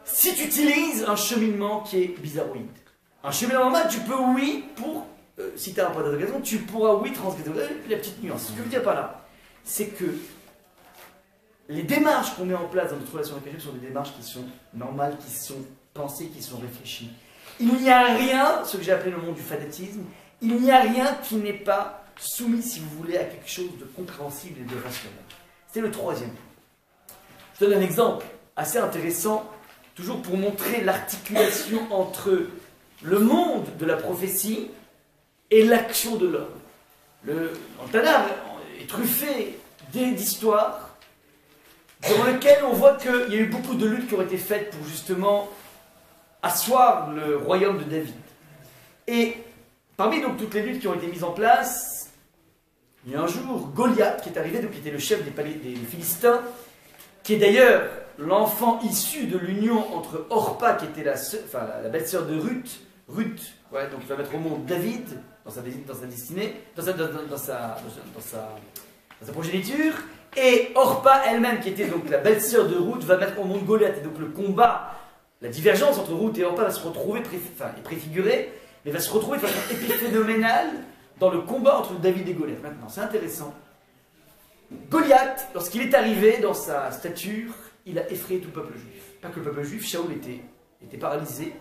Si tu utilises un cheminement qui est bizarroïde, un cheminement normal, tu peux, oui, si tu as un point d'interrogation, tu pourras, oui, transgresser. La petite nuance. Ce que je veux dire par là, c'est que les démarches qu'on met en place dans notre relation avec Hachem sont des démarches qui sont normales, qui sont pensées, qui sont réfléchies. Il n'y a rien, ce que j'ai appelé le monde du fanatisme, il n'y a rien qui n'est pas soumis, si vous voulez, à quelque chose de compréhensible et de rationnel. C'est le 3e point. Je donne un exemple assez intéressant, toujours pour montrer l'articulation entre le monde de la prophétie et l'action de l'homme. Le Tanakh est truffé d'histoires dans lesquelles on voit qu'il y a eu beaucoup de luttes qui ont été faites pour justement asseoir le royaume de David. Et parmi donc toutes les luttes qui ont été mises en place, il y a un jour Goliath qui est arrivé, donc qui était le chef des Philistins, qui est d'ailleurs l'enfant issu de l'union entre Orpa, qui était la belle-sœur de Ruth, ouais, donc il va mettre au monde David dans sa destinée, dans sa progéniture, et Orpa elle-même, qui était donc la belle-sœur de Ruth, va mettre au monde Goliath. Et donc le combat, la divergence entre Ruth et Orpa va se retrouver, est préfigurée, mais va se retrouver de façon épiphénoménale dans le combat entre David et Goliath. Maintenant, c'est intéressant. Goliath, lorsqu'il est arrivé dans sa stature, il a effrayé tout le peuple juif. Pas que le peuple juif, Shaoul était paralysé.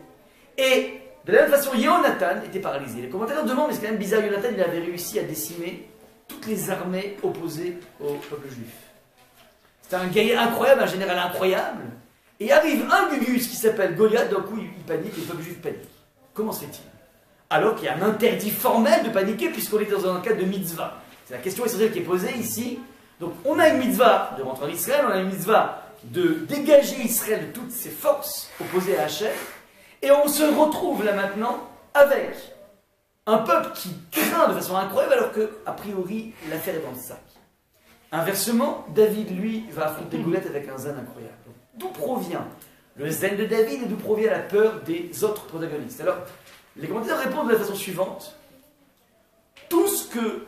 Et de la même façon, Yonatan était paralysé. Les commentateurs demandent, mais c'est quand même bizarre, Yonatan, il avait réussi à décimer toutes les armées opposées au peuple juif. C'était un guerrier incroyable, un général incroyable. Et arrive un Gugus qui s'appelle Goliath, d'un coup il panique et le peuple juif panique. Comment se fait-il? Alors qu'il y a un interdit formel de paniquer puisqu'on est dans un cadre de mitzvah. C'est la question essentielle qui est posée ici. Donc on a une mitzvah de rentrer en Israël, on a une mitzvah de dégager Israël de toutes ses forces opposées à Hachem. Et on se retrouve là maintenant avec un peuple qui craint de façon incroyable alors que, a priori, l'affaire est dans le sac. Inversement, David, lui, va affronter Goliath avec un zen incroyable. D'où provient le zen de David et d'où provient la peur des autres protagonistes? Alors, les commentateurs répondent de la façon suivante. Tout ce que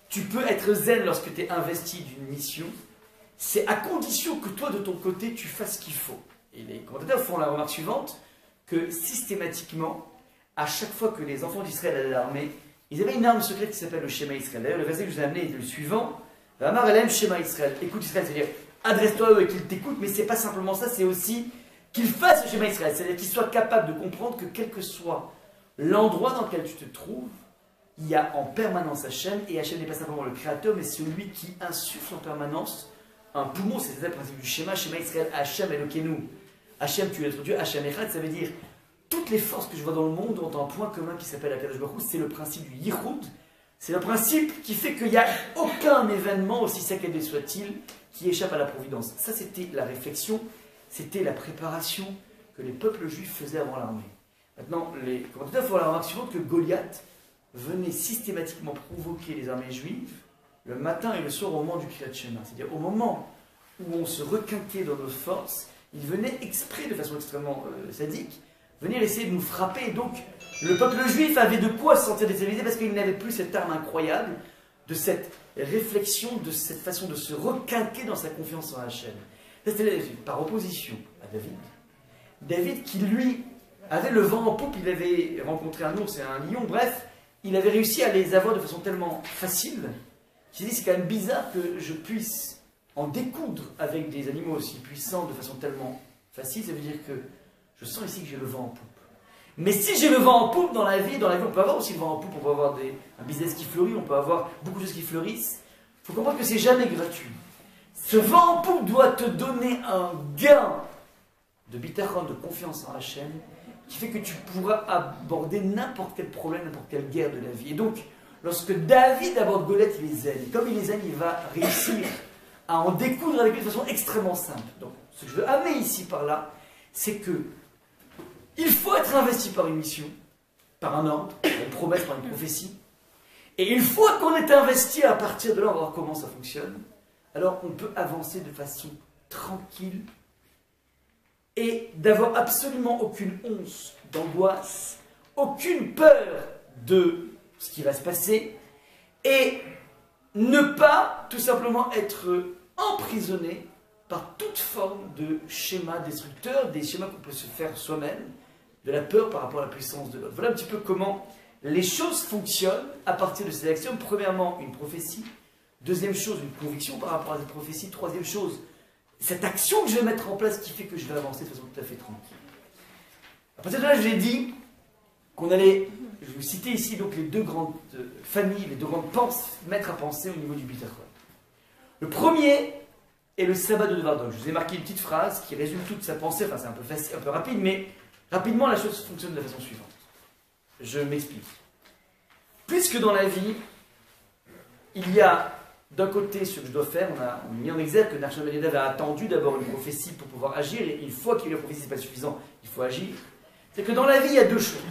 tu peux être zen lorsque tu es investi d'une mission, c'est à condition que toi, de ton côté, tu fasses ce qu'il faut. Et les commentateurs font la remarque suivante, que systématiquement, à chaque fois que les enfants d'Israël allaient à l'armée, ils avaient une arme secrète qui s'appelle le Shema Israël. D'ailleurs, le verset que je vous ai amené est le suivant. Vamar elem Shema Israël. Écoute Israël, c'est-à-dire adresse-toi à eux et qu'ils t'écoutent, mais c'est pas simplement ça, c'est aussi qu'ils fassent le Shema Israël. C'est-à-dire qu'ils soient capables de comprendre que quel que soit l'endroit dans lequel tu te trouves, il y a en permanence Hachem, et Hachem n'est pas simplement le créateur, mais celui qui insuffle en permanence un poumon. C'est ça le principe du Shema, Shema Israël, Hachem Elokeinu. Hachem, tu es notre Dieu, Hachem Echad, ça veut dire toutes les forces que je vois dans le monde ont un point commun qui s'appelle Akadosh Baruch Hu, c'est le principe du Yichud. C'est le principe qui fait qu'il n'y a aucun événement, aussi sacré soit-il, qui échappe à la providence. Ça, c'était la réflexion, c'était la préparation que les peuples juifs faisaient avant l'armée. Maintenant, les commentateurs font la remarque suivante que Goliath venait systématiquement provoquer les armées juives le matin et le soir au moment du Kriyat Shema. C'est-à-dire au moment où on se requinquait dans nos forces, il venait exprès, de façon extrêmement sadique, venir essayer de nous frapper. Et donc, le peuple juif avait de quoi se sentir déstabilisé parce qu'il n'avait plus cette arme incroyable de cette réflexion, de cette façon de se requinquer dans sa confiance en Hachem. C'était par opposition à David. David qui, lui, avait le vent en poupe, il avait rencontré un ours et un lion, bref, il avait réussi à les avoir de façon tellement facile. J'ai dit, c'est quand même bizarre que je puisse en découdre avec des animaux aussi puissants de façon tellement facile. Ça veut dire que je sens ici que j'ai le vent en poupe. Mais si j'ai le vent en poupe dans la vie, on peut avoir aussi le vent en poupe, on peut avoir un business qui fleurit, on peut avoir beaucoup de choses qui fleurissent. Il faut comprendre que c'est jamais gratuit. Ce vent en poupe doit te donner un gain de bitachon, de confiance en Hachem, qui fait que tu pourras aborder n'importe quel problème, n'importe quelle guerre de la vie. Et donc, lorsque David aborde Goliath, il les aime. Et comme il les aime, il va réussir à en découdre avec lui de façon extrêmement simple. Donc, ce que je veux amener ici par là, c'est que il faut être investi par une mission, par un ordre, par une promesse, par une prophétie. Et une fois qu'on est investi, à partir de là, on va voir comment ça fonctionne. Alors, on peut avancer de façon tranquille et d'avoir absolument aucune once d'angoisse, aucune peur de ce qui va se passer, et ne pas tout simplement être emprisonné par toute forme de schéma destructeur, des schémas qu'on peut se faire soi-même, de la peur par rapport à la puissance de l'autre. Voilà un petit peu comment les choses fonctionnent à partir de ces actions. Premièrement, une prophétie. Deuxième chose, une conviction par rapport à cette prophétie. Troisième chose, cette action que je vais mettre en place qui fait que je vais avancer de façon tout à fait tranquille. À partir de là, je l'ai dit qu'on allait, je vais vous citer ici donc les deux grandes familles, les deux grandes maîtres à penser au niveau du bitachon. Le premier est le sabbat de Devardok. Je vous ai marqué une petite phrase qui résume toute sa pensée, enfin c'est un peu facile, un peu rapide, mais rapidement la chose fonctionne de la façon suivante. Je m'explique. Puisque dans la vie, il y a d'un côté ce que je dois faire, on a mis en exergue que Nachshon ben Yehuda a attendu d'abord une prophétie pour pouvoir agir, et une fois qu'il y a eu la prophétie, ce n'est pas suffisant, il faut agir. C'est que dans la vie, il y a deux choses.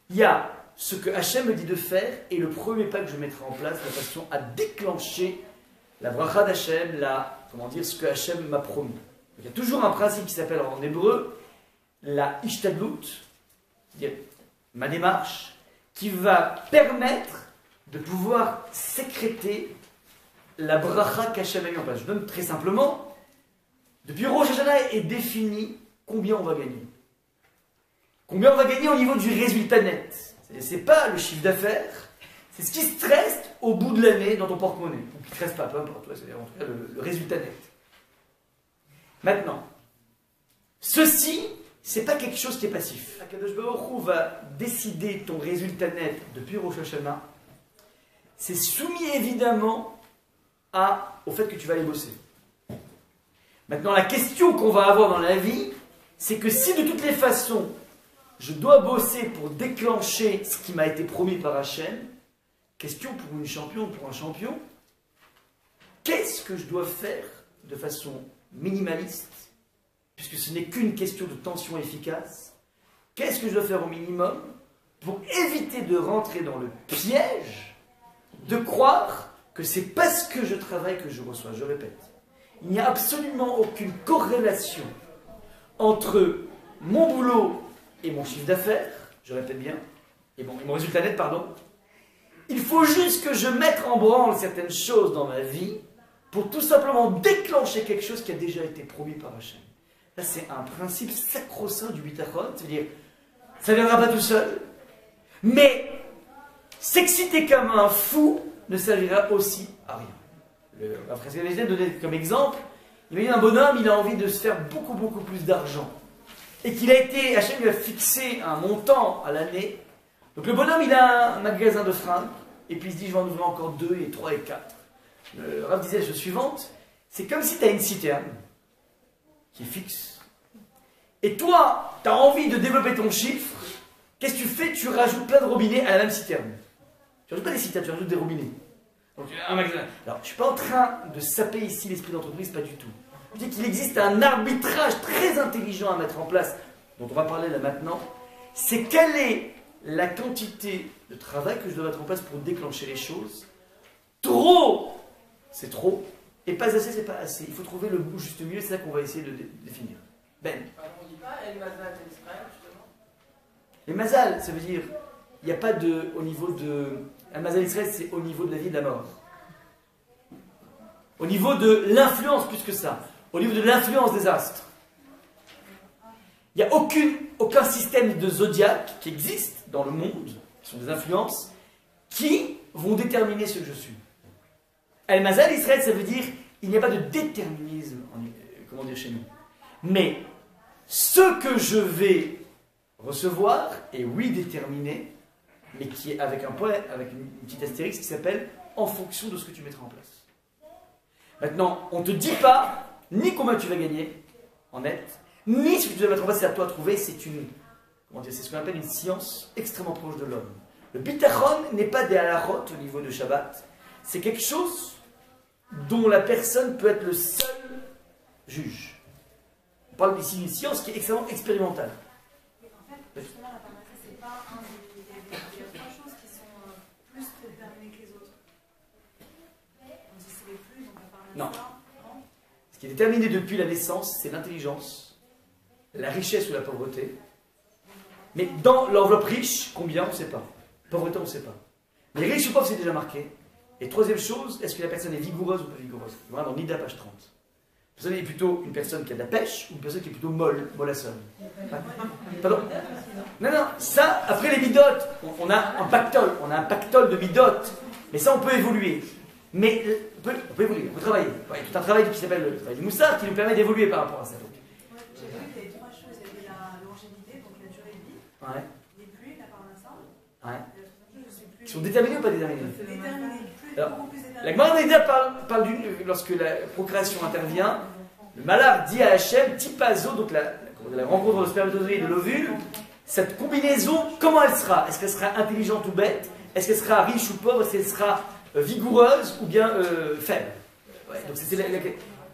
Il y a ce que Hachem me dit de faire, et le premier pas que je mettrai en place de façon à déclencher la bracha d'Hachem, ce que Hachem m'a promis. Il y a toujours un principe qui s'appelle en hébreu la ishtadlut, c'est-à-dire ma démarche, qui va permettre de pouvoir sécréter la bracha qu'Hachem a mis en place. Je donne très simplement, depuis Rosh Hashanah est défini combien on va gagner. Combien on va gagner au niveau du résultat net. Ce n'est pas le chiffre d'affaires, c'est ce qui se reste au bout de l'année dans ton porte-monnaie. Ou qui ne te reste pas, peu importe, c'est en tout cas le résultat net. Maintenant, ceci, c'est pas quelque chose qui est passif. Akadosh Baruch Hu va décider ton résultat net depuis Rosh Hashanah. C'est soumis évidemment au fait que tu vas aller bosser. Maintenant, la question qu'on va avoir dans la vie, c'est que si de toutes les façons, je dois bosser pour déclencher ce qui m'a été promis par Hachem, question pour une championne, pour un champion, qu'est-ce que je dois faire de façon minimaliste, puisque ce n'est qu'une question de tension efficace, qu'est-ce que je dois faire au minimum pour éviter de rentrer dans le piège de croire que c'est parce que je travaille que je reçois. Je répète, il n'y a absolument aucune corrélation entre mon boulot et mon chiffre d'affaires, je répète bien, et mon résultat net, pardon. Il faut juste que je mette en branle certaines choses dans ma vie pour tout simplement déclencher quelque chose qui a déjà été promis par Hachem. Là, c'est un principe sacro-saint du bitachon, c'est-à-dire, ça ne viendra pas tout seul, mais s'exciter comme un fou ne servira aussi à rien. Le Rav Chatzkel donnait comme exemple, il y a un bonhomme, il a envie de se faire beaucoup plus d'argent. Et qu'il a été, Hachem lui a fixé un montant à l'année. Donc le bonhomme, il a un magasin de fringues, et puis il se dit, je vais en ouvrir encore 2, et 3, et 4. Le Rav disait la chose suivante, c'est comme si tu as une citerne qui est fixe. Et toi, tu as envie de développer ton chiffre, qu'est-ce que tu fais? Tu rajoutes plein de robinets à la même citerne. Tu rajoutes pas des citernes, tu rajoutes des robinets. Donc, un magasin. Alors, je ne suis pas en train de saper ici l'esprit d'entreprise, pas du tout. Je dis qu'il existe un arbitrage très intelligent à mettre en place, dont on va parler là maintenant. C'est quelle est la quantité de travail que je dois mettre en place pour déclencher les choses. Trop, c'est trop, et pas assez, c'est pas assez. Il faut trouver le juste milieu, c'est ça qu'on va essayer de définir. Ben. On ne dit pas El Mazal El Israël, justement. Les mazal, ça veut dire, il n'y a pas de, au niveau de... El Mazal Israël, c'est au niveau de la vie et de la mort. Au niveau de l'influence, plus que ça. Au niveau de l'influence des astres. Il n'y a aucun système de zodiaque qui existe dans le monde, qui sont des influences, qui vont déterminer ce que je suis. El Mazal Israël, ça veut dire, il n'y a pas de déterminisme, comment dire, chez nous. Mais ce que je vais recevoir est oui déterminé, mais qui est avec un point, avec une petite astérix qui s'appelle en fonction de ce que tu mettras en place. Maintenant, on ne te dit pas ni combien tu vas gagner en net, ni ce que tu dois mettre en place, c'est à toi de trouver. C'est c'est ce qu'on appelle une science extrêmement proche de l'homme. Le bitachon n'est pas des halachot au niveau de Shabbat, c'est quelque chose dont la personne peut être le seul juge. On parle ici d'une science qui est extrêmement expérimentale. En fait, justement, la parnassa, c'est pas un des... Il y a trois choses qui sont plus déterminées que les autres. On dit c'est les plus, donc la parnassa... Non. Ce qui est déterminé depuis la naissance, c'est l'intelligence, la richesse ou la pauvreté. Mais dans l'enveloppe riche, combien, on ne sait pas. Pauvreté, on ne sait pas. Mais riche ou pauvre, c'est déjà marqué. Et troisième chose, est-ce que la personne est vigoureuse ou pas vigoureuse? Voilà, dans Nida, page 30. La personne est plutôt une personne qui a de la pêche ou une personne qui est plutôt mollassonne. Pardon? Non, ça, après les midotes, on a un pactole de midotes. Mais ça, on peut évoluer. Mais on peut évoluer, on peut travailler. Il y a tout un travail qui s'appelle le travail du moussard qui nous permet d'évoluer par rapport à ça. J'ai vu qu'il y avait trois choses. Il y avait la longévité, donc la durée de vie. Ouais. Les pluies, la parnassa. Ouais. Je sais plus. Qui sont déterminés ou pas déterminés? Déterminés. Alors, Beaucoup plus déterminés. la Gemara Nida parle lorsque la procréation intervient, le malard dit à Hachem, tipazo, donc la rencontre de spermatozoïde et de l'ovule, cette combinaison, comment elle sera? Est-ce qu'elle sera intelligente ou bête? Est-ce qu'elle sera riche ou pauvre? Est-ce qu'elle sera vigoureuse ou bien faible? Ouais, donc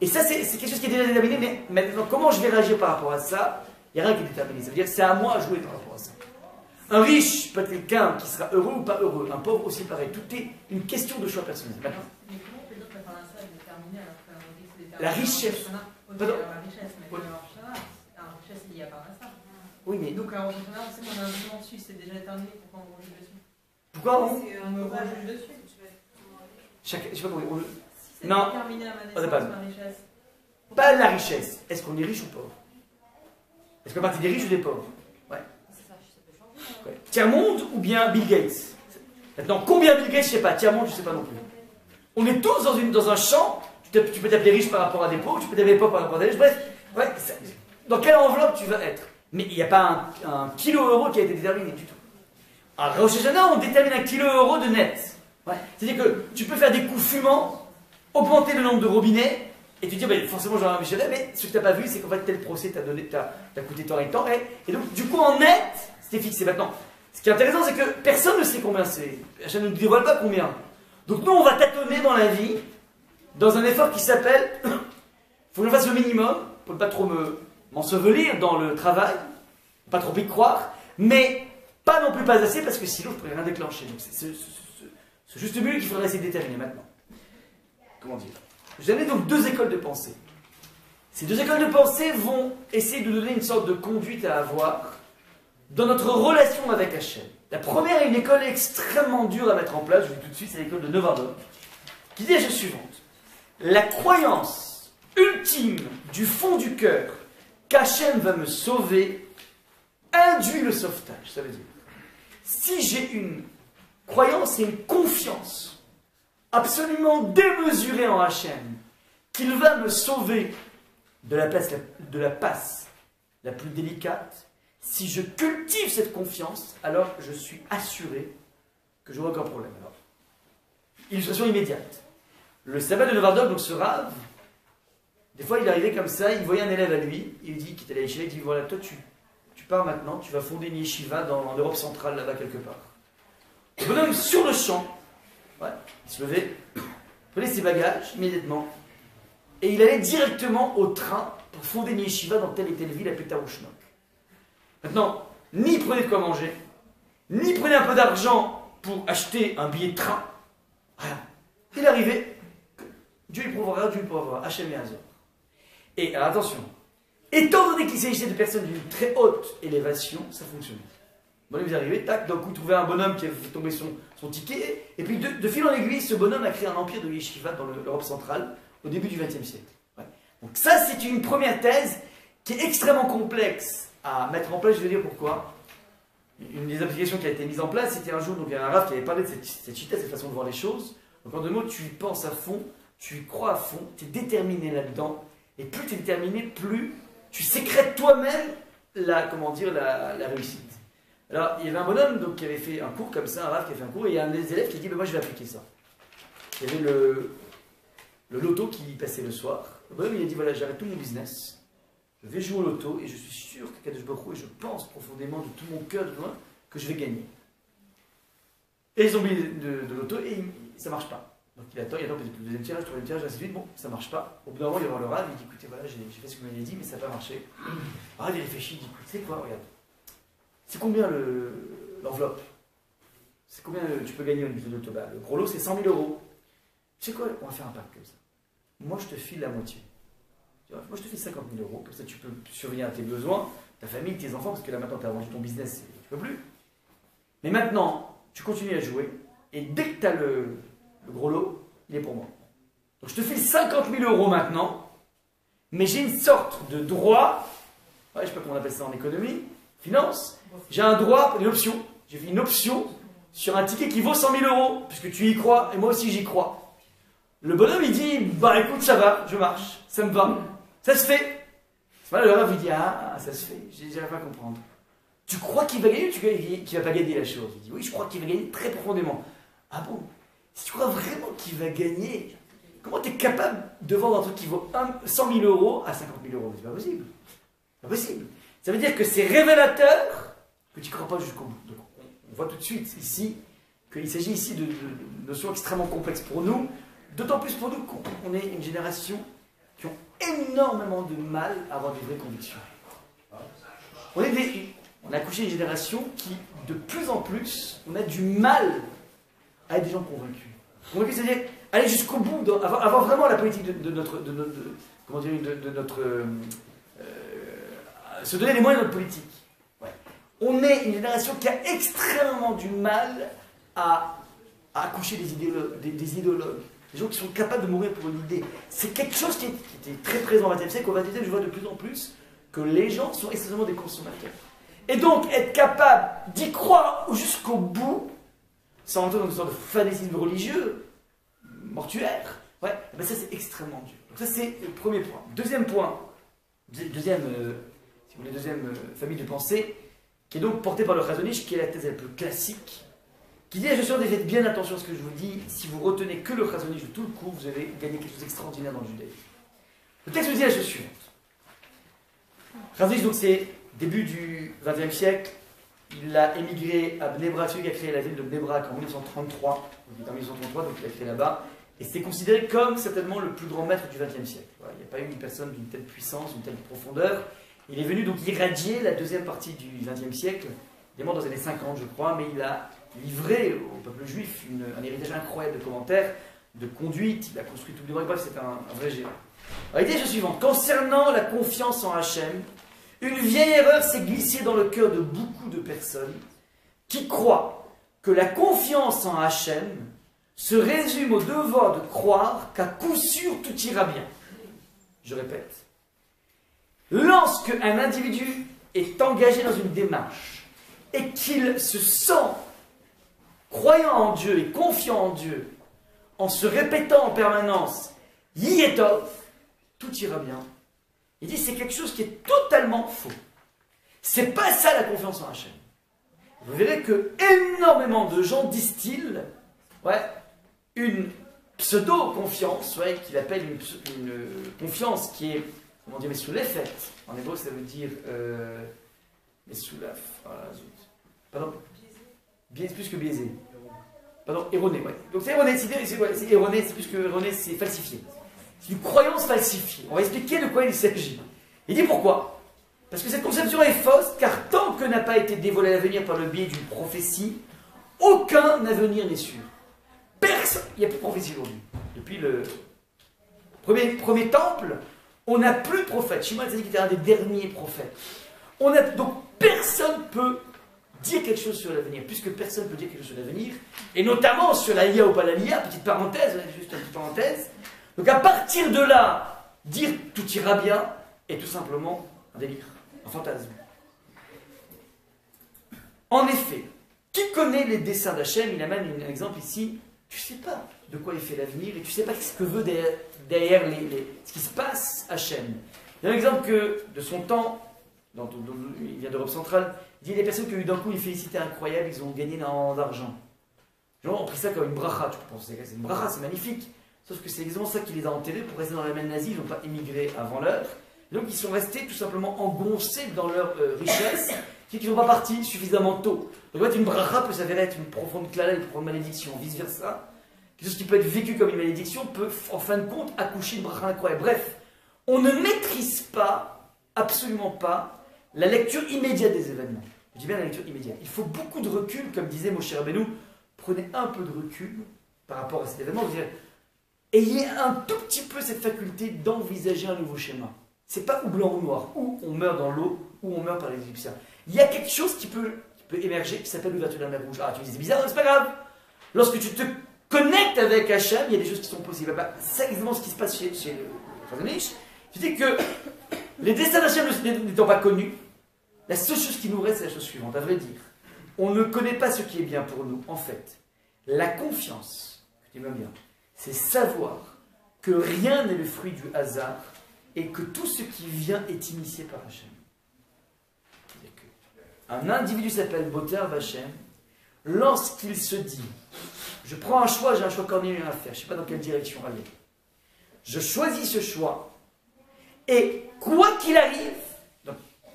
et ça, c'est quelque chose qui est déjà déterminé, mais maintenant, comment je vais réagir par rapport à ça? Il n'y a rien qui est déterminé. Ça veut dire que c'est à moi à jouer par rapport à ça. Un riche peut être quelqu'un qui sera heureux ou pas heureux. Un pauvre aussi pareil. Tout est une question de choix personnel. Maintenant. Mais comment on peut dire que la parnassa est déterminée alors que c'est déterminé? La richesse. Pardon. La richesse, mais la richesse est liée à parnassa. Oui, mais... Donc la Rosh Hashanah, on sait qu'on a un jugement dessus, c'est déjà déterminé pourquoi on rejuge dessus. Pourquoi on me rejuge dessus? Je sais pas comment... Si c'est Non. déterminé à ma On n'a naissance, pas. ma richesse. Pas la richesse. Est-ce qu'on est riche ou pauvre? Est-ce qu'on fait partie des riches ou des pauvres? Ouais. Ouais. Tiers-monde ou bien Bill Gates? Maintenant, combien Bill Gates, je sais pas. Tiers-monde, je sais pas non plus. On est tous dans un champ. Tu peux t'appeler riche par rapport à des pauvres, tu peux t'appeler pauvre par rapport à des riches. Bref, ouais, dans quelle enveloppe tu vas être? Mais il n'y a pas un kilo-euro qui a été déterminé du tout. À Rosh Hashanah, on détermine un kilo-euro de net. Ouais. C'est-à-dire que tu peux faire des coups fumants, augmenter le nombre de robinets, et tu te dis, bah, forcément j'aurai un Michelet, mais ce que tu n'as pas vu, c'est qu'en fait tel procès t'a coûté tant et tant. Et donc, du coup, en net, c'était fixé. Maintenant, ce qui est intéressant, c'est que personne ne sait combien c'est. Hachem ne nous dévoile pas combien. Donc, nous, on va tâtonner dans la vie, dans un effort qui s'appelle, il faut que je fasse le minimum, pour ne pas trop m'ensevelir dans le travail, pas trop y croire, mais pas non plus pas assez, parce que sinon, je ne pourrais rien déclencher. Donc, c'est ce juste milieu qu'il faudrait essayer de déterminer maintenant. Comment dire? J'ai amené donc deux écoles de pensée. Ces deux écoles de pensée vont essayer de nous donner une sorte de conduite à avoir dans notre relation avec Hachem. La première est une école extrêmement dure à mettre en place, je vous dis tout de suite, c'est l'école de Novardok, qui dit la chose suivante. La croyance ultime du fond du cœur qu'Hachem va me sauver induit le sauvetage. Ça veut dire, si j'ai une croyance et une confiance absolument démesurée en Hachem, qu'il va me sauver de la passe la plus délicate, si je cultive cette confiance, alors je suis assuré que je n'aurai aucun problème. Alors, illustration immédiate. Le sabbat de Novardok, donc ce rave, des fois il arrivait comme ça, il voyait un élève à lui, il dit, qui était à la yeshiva, il dit, voilà, toi tu pars maintenant, tu vas fonder une yeshiva en Europe centrale, là-bas quelque part. Le bonhomme, sur le champ, Ouais. Il se levait, prenait ses bagages immédiatement, et il allait directement au train pour fonder une yeshiva dans telle et telle ville à Pétarouchnok. Maintenant, ni il prenait de quoi manger, ni il prenait un peu d'argent pour acheter un billet de train. Rien. Il arrivait, Dieu lui pourvoira, Dieu lui pourvoira, Hachem et Hazor. Et alors attention, étant donné qu'il s'agissait de personnes d'une très haute élévation, ça fonctionnait. Bon, vous arrivez, tac, d'un coup, trouver un bonhomme qui a fait tomber son ticket, et puis de fil en aiguille, ce bonhomme a créé un empire de yeshiva dans l'Europe centrale au début du XXe siècle. Ouais. Donc ça, c'est une première thèse qui est extrêmement complexe à mettre en place. Je vais dire pourquoi. Une des applications qui a été mise en place, c'était un jour, donc il y a un raf qui avait parlé de cette chita, cette façon de voir les choses. Donc en deux mots, tu y penses à fond, tu y crois à fond, tu es déterminé là-dedans, et plus tu es déterminé, plus tu sécrètes toi-même la réussite. Alors, il y avait un bonhomme donc, qui avait fait un cours comme ça, un raf qui a fait un cours, et il y a un des élèves qui a dit, moi je vais appliquer ça. Il y avait le loto qui passait le soir. Le bonhomme il a dit, voilà, j'arrête tout mon business, je vais jouer au loto, et je suis sûr que Kadosh Baruch Hu, et je pense profondément de tout mon cœur, que je vais gagner. Et ils ont mis de loto, et ça ne marche pas. Donc il attend peut-être le deuxième tirage, le troisième tirage, ainsi de suite. Bon, ça ne marche pas. Au bout d'un moment, il va voir le rave, il dit, écoutez, voilà, j'ai fait ce que vous m'avez dit, mais ça n'a pas marché. Le rave, il réfléchit, il dit, écoute, c'est quoi, regarde. C'est combien l'enveloppe? C'est combien tu peux gagner au niveau de l'auto? Le gros lot, c'est 100 000 euros. Tu sais quoi? On va faire un pacte comme ça. Moi, je te file la moitié. Moi, je te file 50 000 euros. Comme ça, tu peux survenir à tes besoins, ta famille, tes enfants, parce que là, maintenant, tu as vendu ton business, tu peux plus. Mais maintenant, tu continues à jouer, et dès que tu as le gros lot, il est pour moi. Donc, je te file 50 000 euros maintenant, mais j'ai une sorte de droit, je ne sais pas comment on appelle ça en économie, finance, j'ai un droit, une option. J'ai fait une option sur un ticket qui vaut 100 000 euros, puisque tu y crois, et moi aussi j'y crois. Le bonhomme, il dit, bah écoute, ça va, je marche, ça me va, ça se fait. Voilà, le rêve, il dit, ah, ça se fait, j'arrive pas à comprendre. Tu crois qu'il va gagner ou tu crois qu'il va pas gagner la chose? Il dit, oui, je crois qu'il va gagner très profondément. Ah bon? Si tu crois vraiment qu'il va gagner, comment tu es capable de vendre un truc qui vaut 100 000 euros à 50 000 euros? C'est pas possible. C'est pas possible. Ça veut dire que c'est révélateur que tu ne crois pas jusqu'au bout. Donc, on voit tout de suite ici qu'il s'agit ici de notions extrêmement complexes pour nous, d'autant plus pour nous qu'on est une génération qui ont énormément de mal à avoir des vraies convictions. On a accouché une génération qui, de plus en plus, on a du mal à être des gens convaincus. Convaincus, c'est-à-dire aller jusqu'au bout, avoir vraiment la politique de notre se donner les moyens de notre politique. Ouais. On est une génération qui a extrêmement du mal à accoucher des idéologues, des gens qui sont capables de mourir pour une idée. C'est quelque chose qui était très présent au XXe siècle. Au XXe siècle, je vois de plus en plus que les gens sont essentiellement des consommateurs. Et donc, être capable d'y croire jusqu'au bout, sans entrer dans une sorte de fanatisme religieux, mortuaire, ouais, ben ça c'est extrêmement dur. Donc ça c'est le premier point. Deuxième point, deuxième famille de pensée, qui est donc portée par le Chazon Ish, qui est la thèse un peu classique, qui dit, attention, faites bien attention à ce que je vous dis, si vous retenez que le Chazon Ish de tout le cours, vous allez gagner quelque chose d'extraordinaire dans le judaïsme. Le texte nous dit la chose suivante. Chazon Ish, donc c'est début du XXe siècle, il a émigré à Bnei Brak, celui qui a créé la ville de Bnei Brak en 1933, donc il a créé là-bas, et c'est considéré comme certainement le plus grand maître du XXe siècle. Voilà, il n'y a pas eu une personne d'une telle puissance, d'une telle profondeur. Il est venu donc irradier la deuxième partie du XXe siècle, il est mort dans les années 50 je crois, mais il a livré au peuple juif un héritage incroyable de commentaires, de conduite, il a construit tout le Bnei Brak, bref c'est un vrai géant. Alors, l'idée est la suivante, concernant la confiance en Hachem, une vieille erreur s'est glissée dans le cœur de beaucoup de personnes qui croient que la confiance en Hachem se résume au devoir de croire qu'à coup sûr tout ira bien. Je répète. Lorsque un individu est engagé dans une démarche et qu'il se sent croyant en Dieu et confiant en Dieu, en se répétant en permanence « Yetov », tout ira bien. Il dit c'est quelque chose qui est totalement faux. C'est pas ça la confiance en Hachem. Vous verrez que énormément de gens distillent une pseudo-confiance, qu'il appelle une confiance qui est, comment dire, mais sous l'effet. En hébreu ça veut dire mais sous la... Pardon. Biaisé, plus que biaisé. Pardon, erroné, ouais. Donc c'est erroné, c'est erroné, c'est plus que erroné, c'est falsifié. C'est une croyance falsifiée. On va expliquer de quoi il s'agit. Il dit pourquoi? Parce que cette conception est fausse, car tant que n'a pas été dévoilé l'avenir par le biais d'une prophétie, aucun avenir n'est sûr. Personne, il n'y a plus de prophétie aujourd'hui. Depuis le premier temple, on n'a plus de prophète. Shimon Tzadik était un des derniers prophètes. Donc personne ne peut dire quelque chose sur l'avenir, puisque personne ne peut dire quelque chose sur l'avenir, et notamment sur la lia ou pas la lia, petite parenthèse, juste une petite parenthèse. Donc à partir de là, dire tout ira bien est tout simplement un délire, un fantasme. En effet, qui connaît les desseins d'Hachem? Il amène un exemple ici. Tu ne sais pas de quoi il fait l'avenir et tu ne sais pas ce que veut derrière ce qui se passe Hachem. Il y a un exemple que de son temps, il vient d'Europe centrale, il dit des personnes qui ont eu d'un coup une félicité incroyable, ils ont gagné énormément d'argent. Les gens ont pris ça comme une bracha, tu penses, c'est une bracha, c'est magnifique. Sauf que c'est exactement ça qui les a enterrés pour rester dans la même nazie, ils n'ont pas émigré avant l'heure. Donc ils sont restés tout simplement engoncés dans leur richesse, qui ne sont pas partis suffisamment tôt. Donc en fait, une bracha peut s'avérer être une profonde klala, une profonde malédiction, vice versa. Quelque chose qui peut être vécu comme une malédiction peut, en fin de compte, accoucher une bracha incroyable. Bref, on ne maîtrise pas, absolument pas, la lecture immédiate des événements. Je dis bien la lecture immédiate. Il faut beaucoup de recul, comme disait Moshe Rabbeinu, prenez un peu de recul par rapport à cet événement. Vous direz, ayez un tout petit peu cette faculté d'envisager un nouveau schéma. C'est pas ou blanc ou noir, ou on meurt dans l'eau, ou on meurt par les Égyptiens. Il y a quelque chose qui peut émerger, qui s'appelle l'ouverture de la mer Rouge. Ah, tu me dis c'est bizarre, c'est pas grave. Lorsque tu te connectes avec Hachem, il y a des choses qui sont possibles. C'est exactement ce qui se passe chez le Chazon-Ish. Tu dis que les destins d'Hachem n'étant pas connus, la seule chose qui nous reste, c'est la chose suivante. À vrai dire, on ne connaît pas ce qui est bien pour nous. En fait, la confiance, que tu m'aimes bien, c'est savoir que rien n'est le fruit du hasard et que tout ce qui vient est initié par Hachem. Un individu s'appelle Boter Vachem lorsqu'il se dit je prends un choix, j'ai un choix cornélien à faire, je ne sais pas dans quelle direction aller. Je choisis ce choix et quoi qu'il arrive,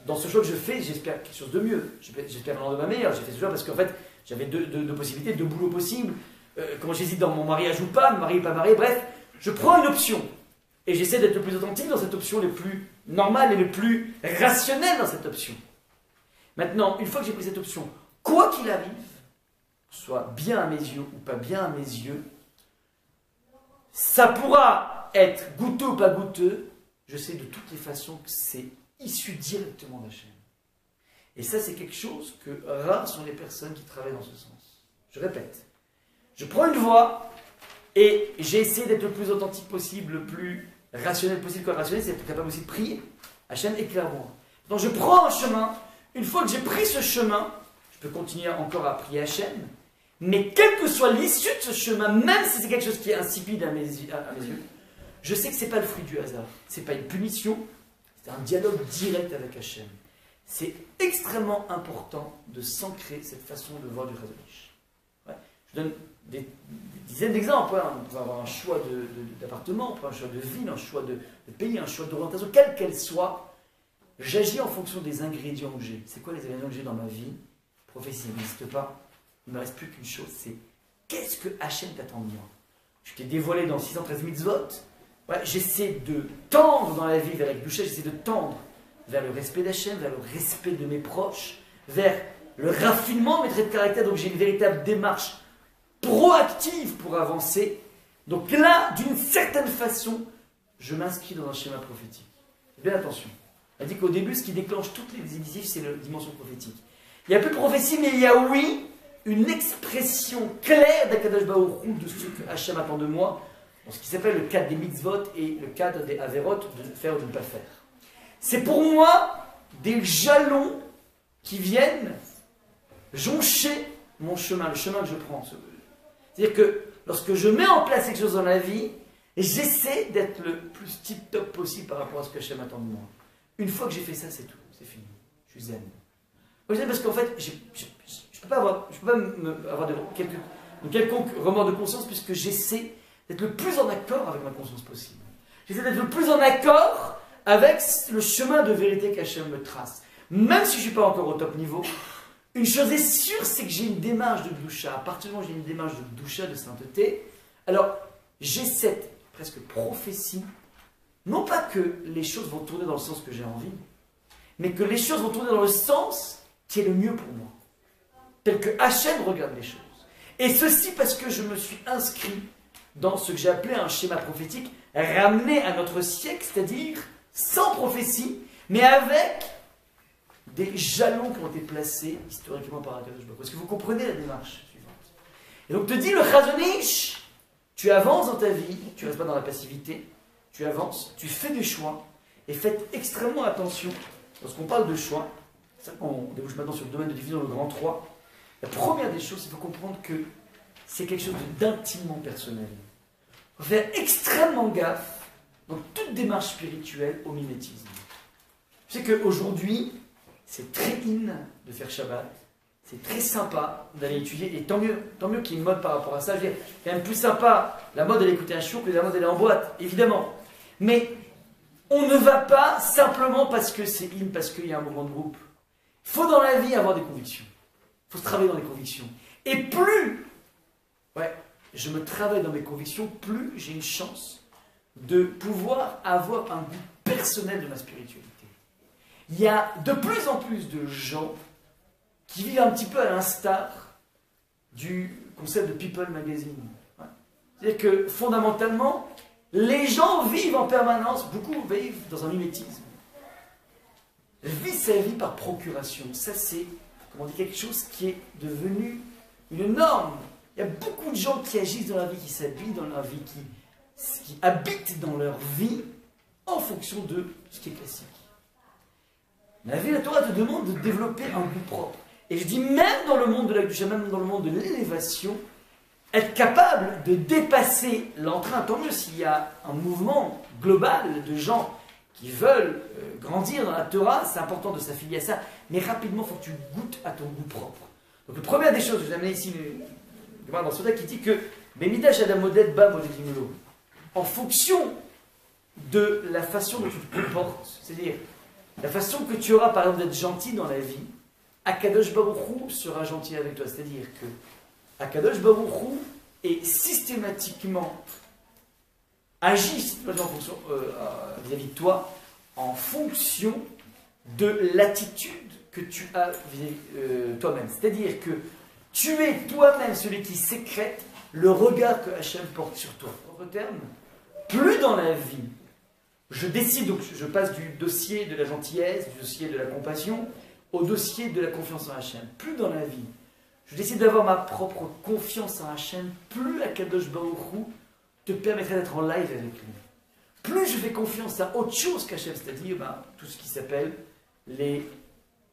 dans ce choix que je fais, j'espère quelque chose de mieux. J'espère un lendemain meilleur. J'ai fait ce choix parce qu'en fait, j'avais deux possibilités, deux boulots possibles. Comment j'hésite dans mon mariage ou pas, me marier ou pas marier, bref, je prends une option et j'essaie d'être le plus authentique dans cette option, le plus normal et le plus rationnel dans cette option. Maintenant, une fois que j'ai pris cette option, quoi qu'il arrive, soit bien à mes yeux ou pas bien à mes yeux, ça pourra être goûteux ou pas goûteux, je sais de toutes les façons que c'est issu directement d'Hachem. Et ça, c'est quelque chose que rares sont les personnes qui travaillent dans ce sens. Je répète, je prends une voie et j'ai essayé d'être le plus authentique possible, le plus rationnel possible. Quoi rationnel, c'est être capable aussi de prier. Hachem, éclaire-moi. Donc je prends un chemin. Une fois que j'ai pris ce chemin, je peux continuer encore à prier Hachem, mais quelle que soit l'issue de ce chemin, même si c'est quelque chose qui est insipide à mes yeux, je sais que ce n'est pas le fruit du hasard. Ce n'est pas une punition, c'est un dialogue direct avec Hachem. C'est extrêmement important de s'ancrer cette façon de voir du Chazon-Ish. Ouais. Je donne des dizaines d'exemples. Hein. On peut avoir un choix d'appartement, on peut avoir un choix de ville, un choix de pays, un choix d'orientation, quelle qu'elle soit. J'agis en fonction des ingrédients que j'ai. C'est quoi les ingrédients que j'ai dans ma vie? Prophétie n'existe pas. Il ne me reste plus qu'une chose, c'est qu'est-ce que Hachem t'attend de moi? Je t'ai dévoilé dans 613 mitzvot. Ouais, j'essaie de tendre dans la vie vers la Kedusha, j'essaie de tendre vers le respect d'Hachem, vers le respect de mes proches, vers le raffinement de mes traits de caractère. Donc j'ai une véritable démarche proactive pour avancer. Donc là, d'une certaine façon, je m'inscris dans un schéma prophétique. Faites bien attention. Elle dit qu'au début, ce qui déclenche toutes les initiatives, c'est la dimension prophétique. Il n'y a plus de prophétie, mais il y a, oui, une expression claire d'Akadosh Baruch Hu de ce que Hachem attend de moi, dans ce qui s'appelle le cadre des mitzvot et le cadre des averot, de faire ou de ne pas faire. C'est pour moi des jalons qui viennent joncher mon chemin, le chemin que je prends. C'est-à-dire que lorsque je mets en place quelque chose dans la vie, j'essaie d'être le plus tip-top possible par rapport à ce que Hachem attend de moi. Une fois que j'ai fait ça, c'est tout, c'est fini. Je suis zen. Parce qu'en fait, je ne peux pas avoir de quelconque remords de conscience puisque j'essaie d'être le plus en accord avec ma conscience possible. J'essaie d'être le plus en accord avec le chemin de vérité qu'Hachem me trace. Même si je ne suis pas encore au top niveau, Une chose est sûre, c'est que j'ai une démarche de doucha. À partir du moment où j'ai une démarche de doucha, de sainteté, alors j'ai cette presque prophétie, non pas que les choses vont tourner dans le sens que j'ai envie, mais que les choses vont tourner dans le sens qui est le mieux pour moi, tel que Hachem regarde les choses. Et ceci parce que je me suis inscrit dans ce que j'ai appelé un schéma prophétique ramené à notre siècle, c'est-à-dire sans prophétie, mais avec des jalons qui ont été placés historiquement par Akadosh Baruch Hu. Est-ce que vous comprenez la démarche suivante? Et donc te dit le Chazon Ish, tu avances dans ta vie, tu ne restes pas dans la passivité, tu avances, tu fais des choix, et faites extrêmement attention, lorsqu'on parle de choix, c'est ça qu'on débouche maintenant sur le domaine de division, le grand 3, la première des choses, il faut comprendre que c'est quelque chose d'intimement personnel. Il faut faire extrêmement gaffe dans toute démarche spirituelle au mimétisme. Je sais qu'aujourd'hui, c'est très in de faire Shabbat, c'est très sympa d'aller étudier, et tant mieux qu'il y ait une mode par rapport à ça. Je veux dire, c'est quand même plus sympa la mode d'aller écouter un show que la mode d'aller en boîte, évidemment. Mais on ne va pas simplement parce que c'est in, parce qu'il y a un mouvement de groupe. Il faut dans la vie avoir des convictions. Il faut se travailler dans les convictions. Et plus je me travaille dans mes convictions, plus j'ai une chance de pouvoir avoir un goût personnel de ma spiritualité. Il y a de plus en plus de gens qui vivent un petit peu à l'instar du concept de People Magazine. C'est-à-dire que fondamentalement, les gens vivent en permanence, beaucoup vivent dans un mimétisme. Vivent sa vie par procuration. Ça, c'est, comment dire, quelque chose qui est devenu une norme. Il y a beaucoup de gens qui agissent dans la vie, qui s'habillent dans leur vie, qui habitent dans leur vie en fonction de ce qui est classique. La vie, la Torah te demande de développer un goût propre. Et je dis, même dans le monde de la Kedusha, même dans le monde de l'élévation, être capable de dépasser l'entrain, tant mieux s'il y a un mouvement global de gens qui veulent grandir dans la Torah, c'est important de s'affilier à ça, mais rapidement, il faut que tu goûtes à ton goût propre. Donc, la première des choses, je vous ai amené ici dans ce texte qui dit que Bemidash Adamodet Ba Modedimlo, en fonction de la façon dont tu te comportes, c'est-à-dire la façon que tu auras, par exemple, d'être gentil dans la vie, Akadosh Baruch Hu sera gentil avec toi. C'est-à-dire que Akadosh Baruch Hu est systématiquement agit vis-à-vis de toi en fonction de l'attitude que tu as vis-à-vis toi-même. C'est-à-dire que tu es toi-même celui qui sécrète le regard que Hachem porte sur toi. En d'autres termes, plus dans la vie, je décide, donc je passe du dossier de la gentillesse, du dossier de la compassion, au dossier de la confiance en Hachem. Plus dans la vie, je décide d'avoir ma propre confiance en Hachem, plus Akadosh Baruch Hu te permettrait d'être en live avec lui. Plus je fais confiance à autre chose qu'Hachem, c'est-à-dire tout ce qui s'appelle les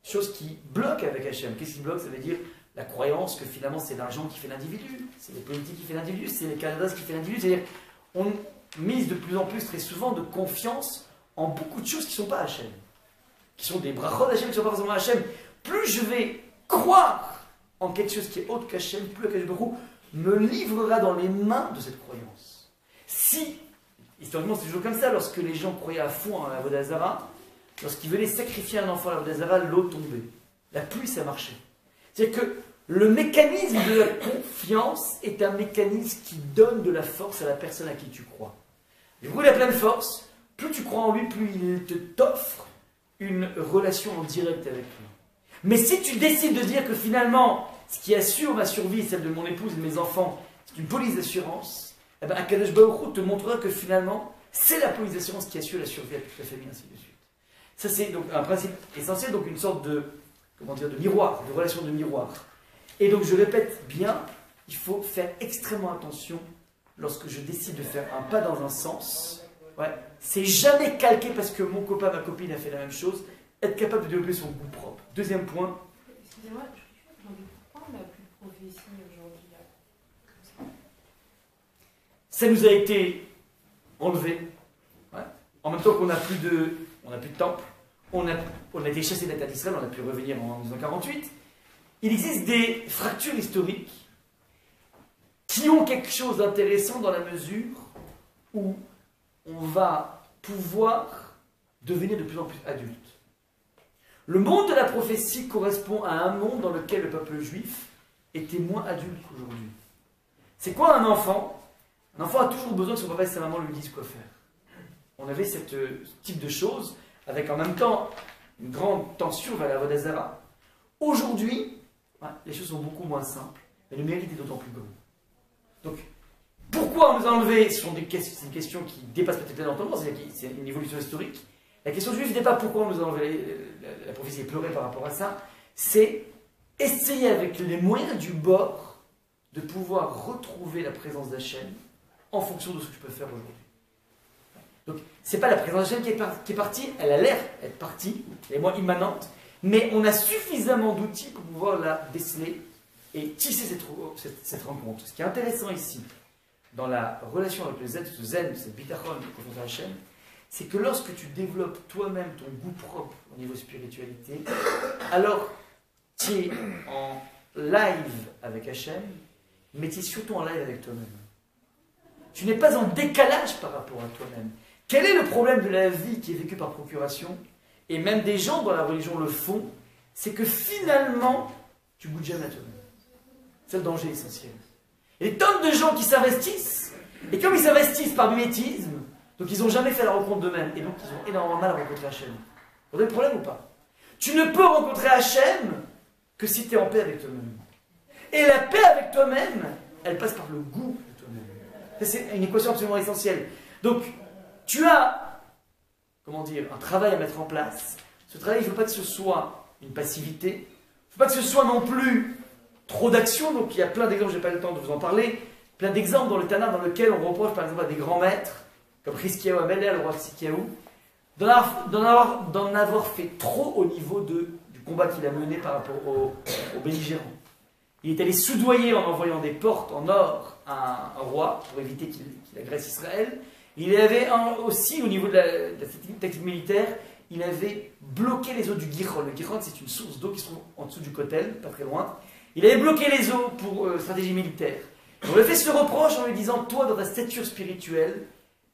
choses qui bloquent avec Hachem. Qu'est-ce qui bloque? Ça veut dire la croyance que finalement c'est l'argent qui fait l'individu, c'est les politiques qui fait l'individu, c'est les Canada's qui fait l'individu. C'est-à-dire on mise de plus en plus, très souvent, de confiance en beaucoup de choses qui ne sont pas Hachem, qui sont des brachot d'Hachem, qui ne sont pas forcément Hachem. Plus je vais croire en quelque chose qui est autre qu'Hachem, plus Akadosh Baruch Hu me livrera dans les mains de cette croyance. Si, historiquement c'est toujours comme ça, lorsque les gens croyaient à fond à l'Avodah Zarah, lorsqu'ils venaient sacrifier un enfant à l'Avodah Zarah, l'eau tombait. La pluie, ça marchait. C'est-à-dire que le mécanisme de la confiance est un mécanisme qui donne de la force à la personne à qui tu crois. Du coup, il a plein de force. Plus tu crois en lui, plus il t'offre une relation en direct avec lui. Mais si tu décides de dire que finalement, ce qui assure ma survie, celle de mon épouse et de mes enfants, c'est une police d'assurance, eh bien, Akadosh Baruch Hu te montrera que finalement, c'est la police d'assurance qui assure la survie à toute la famille, ainsi de suite. Ça, c'est donc un principe essentiel, donc une sorte de, comment dire, de miroir, de relation de miroir. Et donc, je répète bien, il faut faire extrêmement attention lorsque je décide de faire un pas dans un sens. Ouais, c'est jamais calqué parce que mon copain, ma copine a fait la même chose. Être capable de développer son goût propre. Deuxième point. Excusez-moi, pourquoi on n'a plus de prophétie aujourd'hui là? Ça nous a été enlevé. Ouais. En même temps qu'on n'a plus de temple, on a été chassé de la terre d'Israël, on a pu revenir en 1948. Il existe des fractures historiques qui ont quelque chose d'intéressant dans la mesure où on va pouvoir devenir de plus en plus adulte. Le monde de la prophétie correspond à un monde dans lequel le peuple juif était moins adulte qu'aujourd'hui. C'est quoi un enfant? Un enfant a toujours besoin que son papa et sa maman lui disent quoi faire. On avait ce type de choses, avec en même temps une grande tension vers la Vodazara. Aujourd'hui, les choses sont beaucoup moins simples, mais le mérite est d'autant plus grand. Donc, pourquoi on nous a enlevé? C'est une question qui dépasse peut-être l'entendement, c'est une évolution historique. La question juive n'est pas pourquoi on nous a enlevé la prophétie et pleurer par rapport à ça, c'est essayer avec les moyens du bord de pouvoir retrouver la présence d'Hachem en fonction de ce que je peux faire aujourd'hui. Donc, ce n'est pas la présence d'Hachem qui est partie, elle a l'air d'être partie, elle est moins immanente, mais on a suffisamment d'outils pour pouvoir la déceler et tisser cette rencontre. Ce qui est intéressant ici, dans la relation avec le zen, cette bitachon, de confiance à Hachem, c'est que lorsque tu développes toi-même ton goût propre au niveau spiritualité, alors tu es en live avec Hachem, mais tu es surtout en live avec toi-même. Tu n'es pas en décalage par rapport à toi-même. Quel est le problème de la vie qui est vécue par procuration? Et même des gens dans la religion le font, c'est que finalement, tu goûtes jamais à toi-même. C'est le danger essentiel. Et tonnes de gens qui s'investissent, et comme ils s'investissent par mimétisme, donc ils n'ont jamais fait la rencontre d'eux-mêmes, et donc ils ont énormément mal à rencontrer Hachem. Vous avez le problème ou pas? Tu ne peux rencontrer Hachem que si tu es en paix avec toi-même. Et la paix avec toi-même, elle passe par le goût de toi-même. C'est une équation absolument essentielle. Donc, tu as, comment dire, un travail à mettre en place. Ce travail, il ne faut pas que ce soit une passivité. Il ne faut pas que ce soit non plus trop d'action. Donc, il y a plein d'exemples, je n'ai pas le temps de vous en parler. Plein d'exemples dans le Tana dans lequel on reproche, par exemple, à des grands maîtres, comme Hiskiaou Amelé, le roi Hiskiaou, d'en avoir fait trop au niveau du combat qu'il a mené par rapport aux belligérants. Il est allé soudoyer en envoyant des portes en or à un roi pour éviter qu'il agresse Israël. Il avait aussi, au niveau de la tactique militaire, il avait bloqué les eaux du Giron. Le Giron, c'est une source d'eau qui se trouve en dessous du Kotel, pas très loin. Il avait bloqué les eaux pour stratégie militaire. On lui a fait ce reproche en lui disant, toi, dans ta stature spirituelle,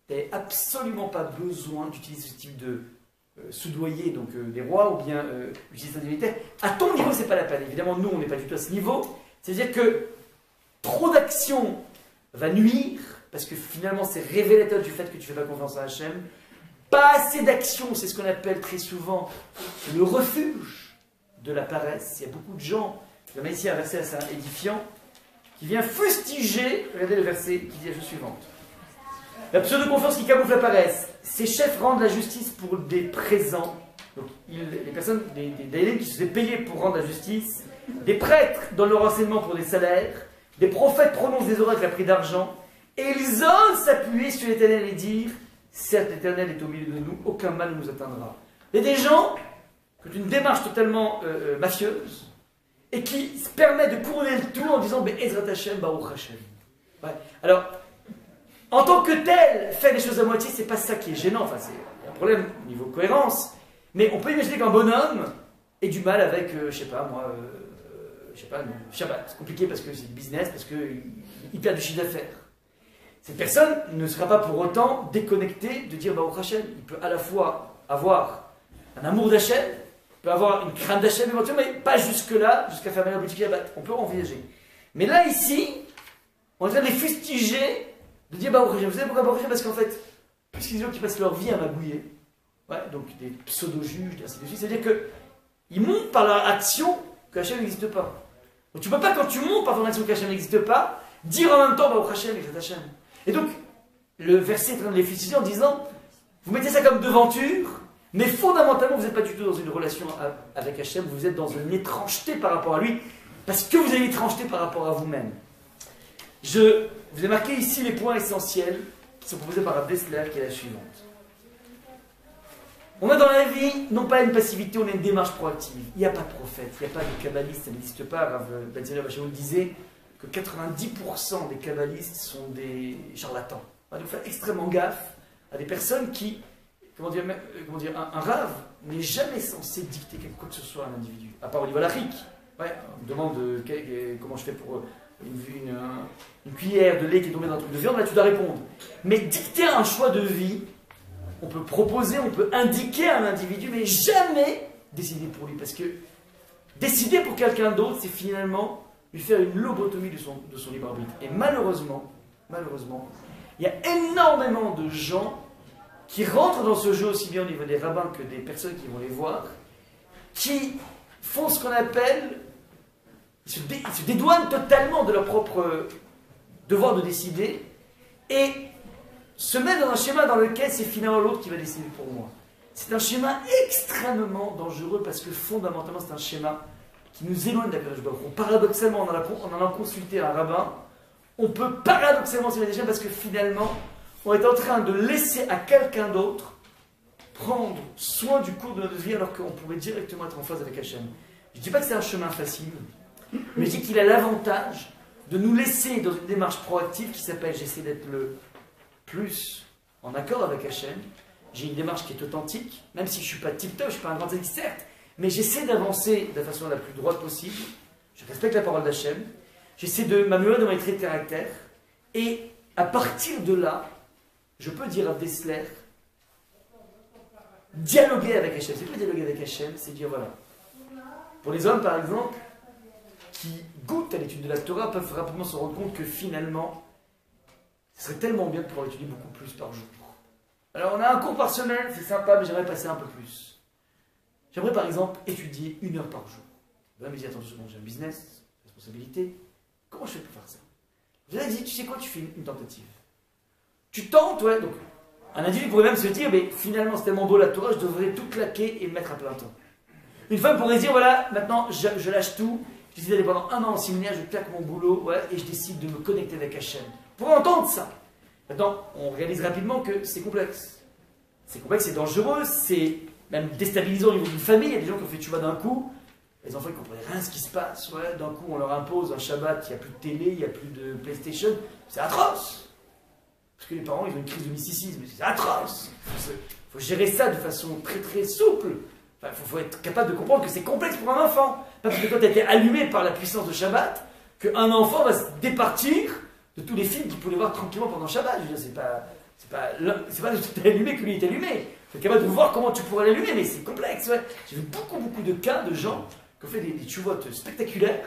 tu n'avais absolument pas besoin d'utiliser ce type de soudoyer donc des rois ou bien utiliser des militaires. À ton niveau, c'est pas la peine. Évidemment, nous, on n'est pas du tout à ce niveau. C'est-à-dire que trop d'action va nuire, parce que finalement, c'est révélateur du fait que tu ne fais pas confiance à Hachem. Pas assez d'action, c'est ce qu'on appelle très souvent le refuge de la paresse. Il y a beaucoup de gens, je vais ici un verset assez édifiant, qui vient fustiger, regardez le verset qui dit la chose suivante. La pseudo-confiance qui camoufle la paresse. Ces chefs rendent la justice pour des présents. Donc, les personnes, des élèves qui se faisaient payer pour rendre la justice, des prêtres donnent leur enseignement pour des salaires, des prophètes prononcent des oracles à prix d'argent, et ils osent s'appuyer sur l'Éternel et dire, certes l'Éternel est au milieu de nous, aucun mal ne nous atteindra. Il y a des gens qui ont une démarche totalement mafieuse, et qui se permettent de couronner le tout en disant, Ezrat Hashem, Baruch Hashem. Ouais. Alors, en tant que tel, faire les choses à moitié, c'est pas ça qui est gênant. Enfin, c'est un problème au niveau cohérence. Mais on peut imaginer qu'un bonhomme ait du mal avec, je sais pas, moi, Shabbat. C'est compliqué parce que c'est du business, parce qu'il perd du chiffre d'affaires. Cette personne ne sera pas pour autant déconnectée de dire Baruch Hashem. Il peut à la fois avoir un amour d'Hachem, il peut avoir une crainte d'Hachem éventuellement, mais pas jusque-là, jusqu'à faire la politique Shabbat. On peut envisager. Mais là, ici, on est en train de les fustiger. De dire Baruch Hashem. Vous savez pourquoi Baruch Hashem? Parce qu'en fait, puisqu'il y a des gens qui passent leur vie à magouiller, donc des pseudo-juges, ainsi de suite, c'est-à-dire qu'ils montrent par leur action que Hashem n'existe pas. Donc tu ne peux pas, quand tu montres par ton action que Hashem n'existe pas, dire en même temps Baruch Hashem et Hashem. Et donc, le verset est en train de les fustiger en disant, vous mettez ça comme devanture, mais fondamentalement, vous n'êtes pas du tout dans une relation avec Hashem, vous êtes dans une étrangeté par rapport à lui, parce que vous avez une étrangeté par rapport à vous-même. Je vous ai marqué ici les points essentiels qui sont proposés par Rav Dessler, qui est la suivante. On a dans la vie, non pas une passivité, on a une démarche proactive. Il n'y a pas de prophète, il n'y a pas de kabbaliste, ça n'existe pas. Rav Dessler Bachemou disait que 90% des kabbalistes sont des charlatans. On doit faire extrêmement gaffe à des personnes qui, comment dire, un Rav n'est jamais censé dicter quoi que ce soit à un individu, à part au niveau halachique. Ouais, on me demande comment je fais pour une cuillère de lait qui est tombée dans un truc de viande, là tu dois répondre. Mais dicter un choix de vie, on peut proposer, on peut indiquer à un individu, mais jamais décider pour lui. Parce que décider pour quelqu'un d'autre, c'est finalement lui faire une lobotomie de son libre arbitre. Et malheureusement, il y a énormément de gens qui rentrent dans ce jeu aussi bien au niveau des rabbins que des personnes qui vont les voir, qui font ce qu'on appelle, ils se dédouanent totalement de leur propre devoir de décider et se mettent dans un schéma dans lequel c'est finalement l'autre qui va décider pour moi. C'est un schéma extrêmement dangereux parce que fondamentalement c'est un schéma qui nous éloigne d'Akadosh Baruch Hu. Paradoxalement, en allant consulter un rabbin, on peut paradoxalement se mettre des schémas parce que finalement on est en train de laisser à quelqu'un d'autre prendre soin du cours de notre vie alors qu'on pourrait directement être en phase avec Hachem. Je ne dis pas que c'est un chemin facile, mais je dis qu'il a l'avantage de nous laisser dans une démarche proactive qui s'appelle j'essaie d'être le plus en accord avec Hachem. J'ai une démarche qui est authentique, même si je ne suis pas tip-top, je ne suis pas un grand élite, certes, mais j'essaie d'avancer de la façon la plus droite possible. Je respecte la parole d'Hachem. J'essaie de m'améliorer dans mes traits de caractère. Et à partir de là, je peux dire à Dessler, dialoguer avec Hachem. C'est pas dialoguer avec Hachem, c'est dire voilà. Pour les hommes, par exemple, qui goûtent à l'étude de la Torah, peuvent rapidement se rendre compte que finalement, ce serait tellement bien de pouvoir étudier beaucoup plus par jour. Alors, on a un cours par semaine, c'est sympa, mais j'aimerais passer un peu plus. J'aimerais, par exemple, étudier 1 heure par jour. Vous allez me dire, attends, j'ai un business, responsabilité. Comment je fais pour faire ça? Je vous ai dit, tu sais quoi, tu fais une tentative. Tu tentes, ouais, donc un individu pourrait même se dire, mais finalement c'est tellement beau la Torah, je devrais tout claquer et me mettre à plein temps. Une femme pourrait dire, voilà, maintenant je lâche tout, je décide d'aller pendant 1 an en séminaire, je claque mon boulot, ouais, et je décide de me connecter avec Hachem. Pour entendre ça. Maintenant, on réalise rapidement que c'est complexe. C'est complexe, c'est dangereux, c'est même déstabilisant au niveau d'une famille. Il y a des gens qui ont fait tchouva d'un coup, les enfants ils ne comprenaient rien de ce qui se passe, ouais, d'un coup on leur impose un Shabbat, il n'y a plus de télé, il n'y a plus de PlayStation, c'est atroce. Parce que les parents, ils ont une crise de mysticisme. C'est atroce. Il faut gérer ça de façon très très souple. Enfin, faut être capable de comprendre que c'est complexe pour un enfant. Pas parce que quand tu as été allumé par la puissance de Shabbat, qu'un enfant va se départir de tous les films qu'il pouvait voir tranquillement pendant Shabbat. Je veux dire, c'est pas parce que tu es allumé que lui est allumé. Il faut être capable de voir comment tu pourrais l'allumer, mais c'est complexe. Ouais. J'ai vu beaucoup de cas de gens qui ont fait des tchouvotes spectaculaires.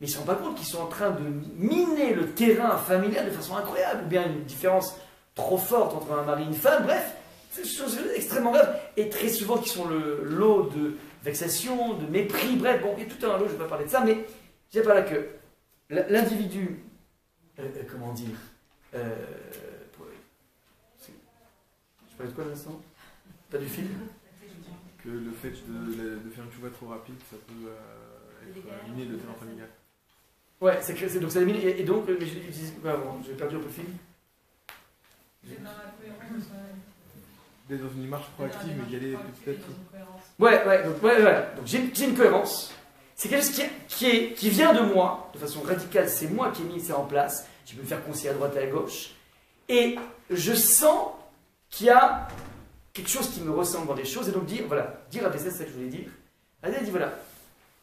Mais ils ne se rendent pas compte qu'ils sont en train de miner le terrain familial de façon incroyable, ou bien une différence trop forte entre un mari et une femme, bref, c'est des choses extrêmement graves, et très souvent qui sont le lot de vexation, de mépris, bref, bon, il y a tout un lot, je ne vais pas parler de ça, mais je dis pas là que l'individu, comment dire, je parlais de quoi l'instant? Pas du film? Que le fait de faire une chouva trop rapide, ça peut être miner le terrain familial. Ouais, donc ça élimine. Et donc, j'ai perdu un peu le film. D'être dans une démarche proactive, mais y aller petit à petit. Donc j'ai une cohérence. C'est quelque chose qui vient de moi, de façon radicale. C'est moi qui ai mis ça en place. Je peux me faire conseiller à droite et à gauche. Et je sens qu'il y a quelque chose qui me ressemble dans les choses. Et donc dire à PCS, c'est ça que je voulais dire. Elle dit voilà,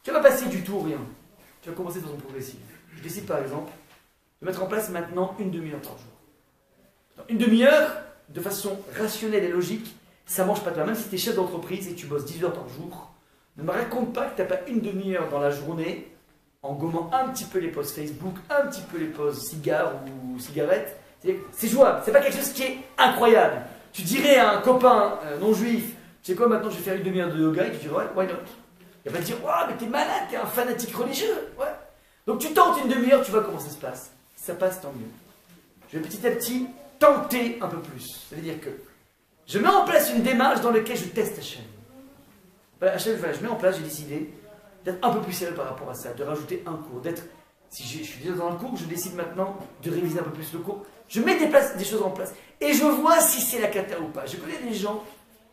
tu vas passer du tout au rien. Tu vas commencer de façon progressive. Je décide par exemple de mettre en place maintenant une demi-heure par jour. Une demi-heure, de façon rationnelle et logique, ça ne mange pas de pain. Même si tu es chef d'entreprise et que tu bosses 10 heures par jour, ne me raconte pas que tu n'as pas une demi-heure dans la journée, en gommant un petit peu les posts Facebook, un petit peu les posts cigares ou cigarettes. C'est jouable, c'est pas quelque chose qui est incroyable. Tu dirais à un copain non juif, tu sais quoi, maintenant je vais faire une demi-heure de yoga, et tu dirais ouais, why not? Il va te dire, oh, mais t'es malade, t'es un fanatique religieux. Ouais. Donc tu tentes une demi-heure, tu vois comment ça se passe. Si ça passe, tant mieux. Je vais petit à petit tenter un peu plus. Ça veut dire que je mets en place une démarche dans laquelle je teste Hachem. Hachem, je mets en place, j'ai décidé d'être un peu plus sérieux par rapport à ça, de rajouter un cours, si je suis déjà dans un cours, je décide maintenant de réviser un peu plus le cours. Je mets des choses en place et je vois si c'est la cata ou pas. Je connais des gens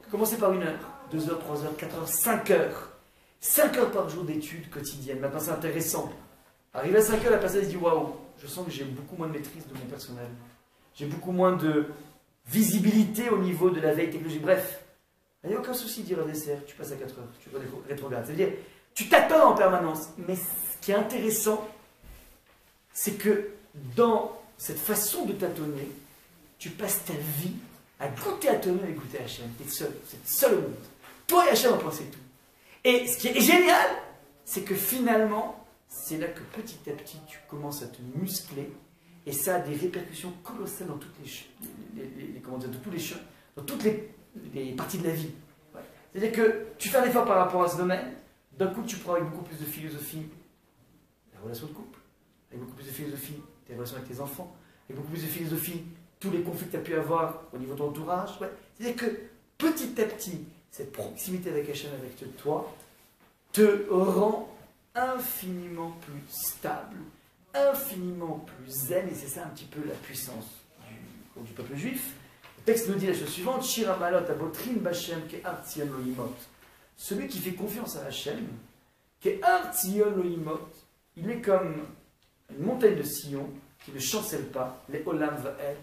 qui commençaient par 1 heure, 2 heures, 3 heures, 4 heures, 5 heures. 5 heures par jour d'études quotidiennes. Maintenant, c'est intéressant. Arrivé à 5 heures, la personne se dit waouh, je sens que j'ai beaucoup moins de maîtrise de mon personnel. J'ai beaucoup moins de visibilité au niveau de la veille technologique. Bref, il n'y a aucun souci de dire un dessert. Tu passes à 4 heures, tu rétrogrades. C'est-à-dire, tu t'attends en permanence. Mais ce qui est intéressant, c'est que dans cette façon de tâtonner, tu passes ta vie à goûter à toi-même et goûter à Hachem. Tu es seul. C'est seul au monde. Toi et Hachem, c'est tout. Et ce qui est génial, c'est que finalement, c'est là que petit à petit, tu commences à te muscler, et ça a des répercussions colossales dans toutes dans toutes les parties de la vie. Ouais. C'est-à-dire que tu fais un effort par rapport à ce domaine, d'un coup tu prends avec beaucoup plus de philosophie la relation de couple, avec beaucoup plus de philosophie tes relations avec tes enfants, avec beaucoup plus de philosophie tous les conflits que tu as pu avoir au niveau de ton entourage. Ouais. C'est-à-dire que petit à petit, cette proximité avec Hachem, avec toi, te rend infiniment plus stable, infiniment plus zen, et c'est ça un petit peu la puissance du peuple juif. Le texte nous dit la chose suivante: Shira malot abotrin b'Hashem ke'ar tzion lo yimot. Celui qui fait confiance à Hachem, ke'ar tzion lo yimot, il est comme une montagne de Sion qui ne chancelle pas, les olam va'ed.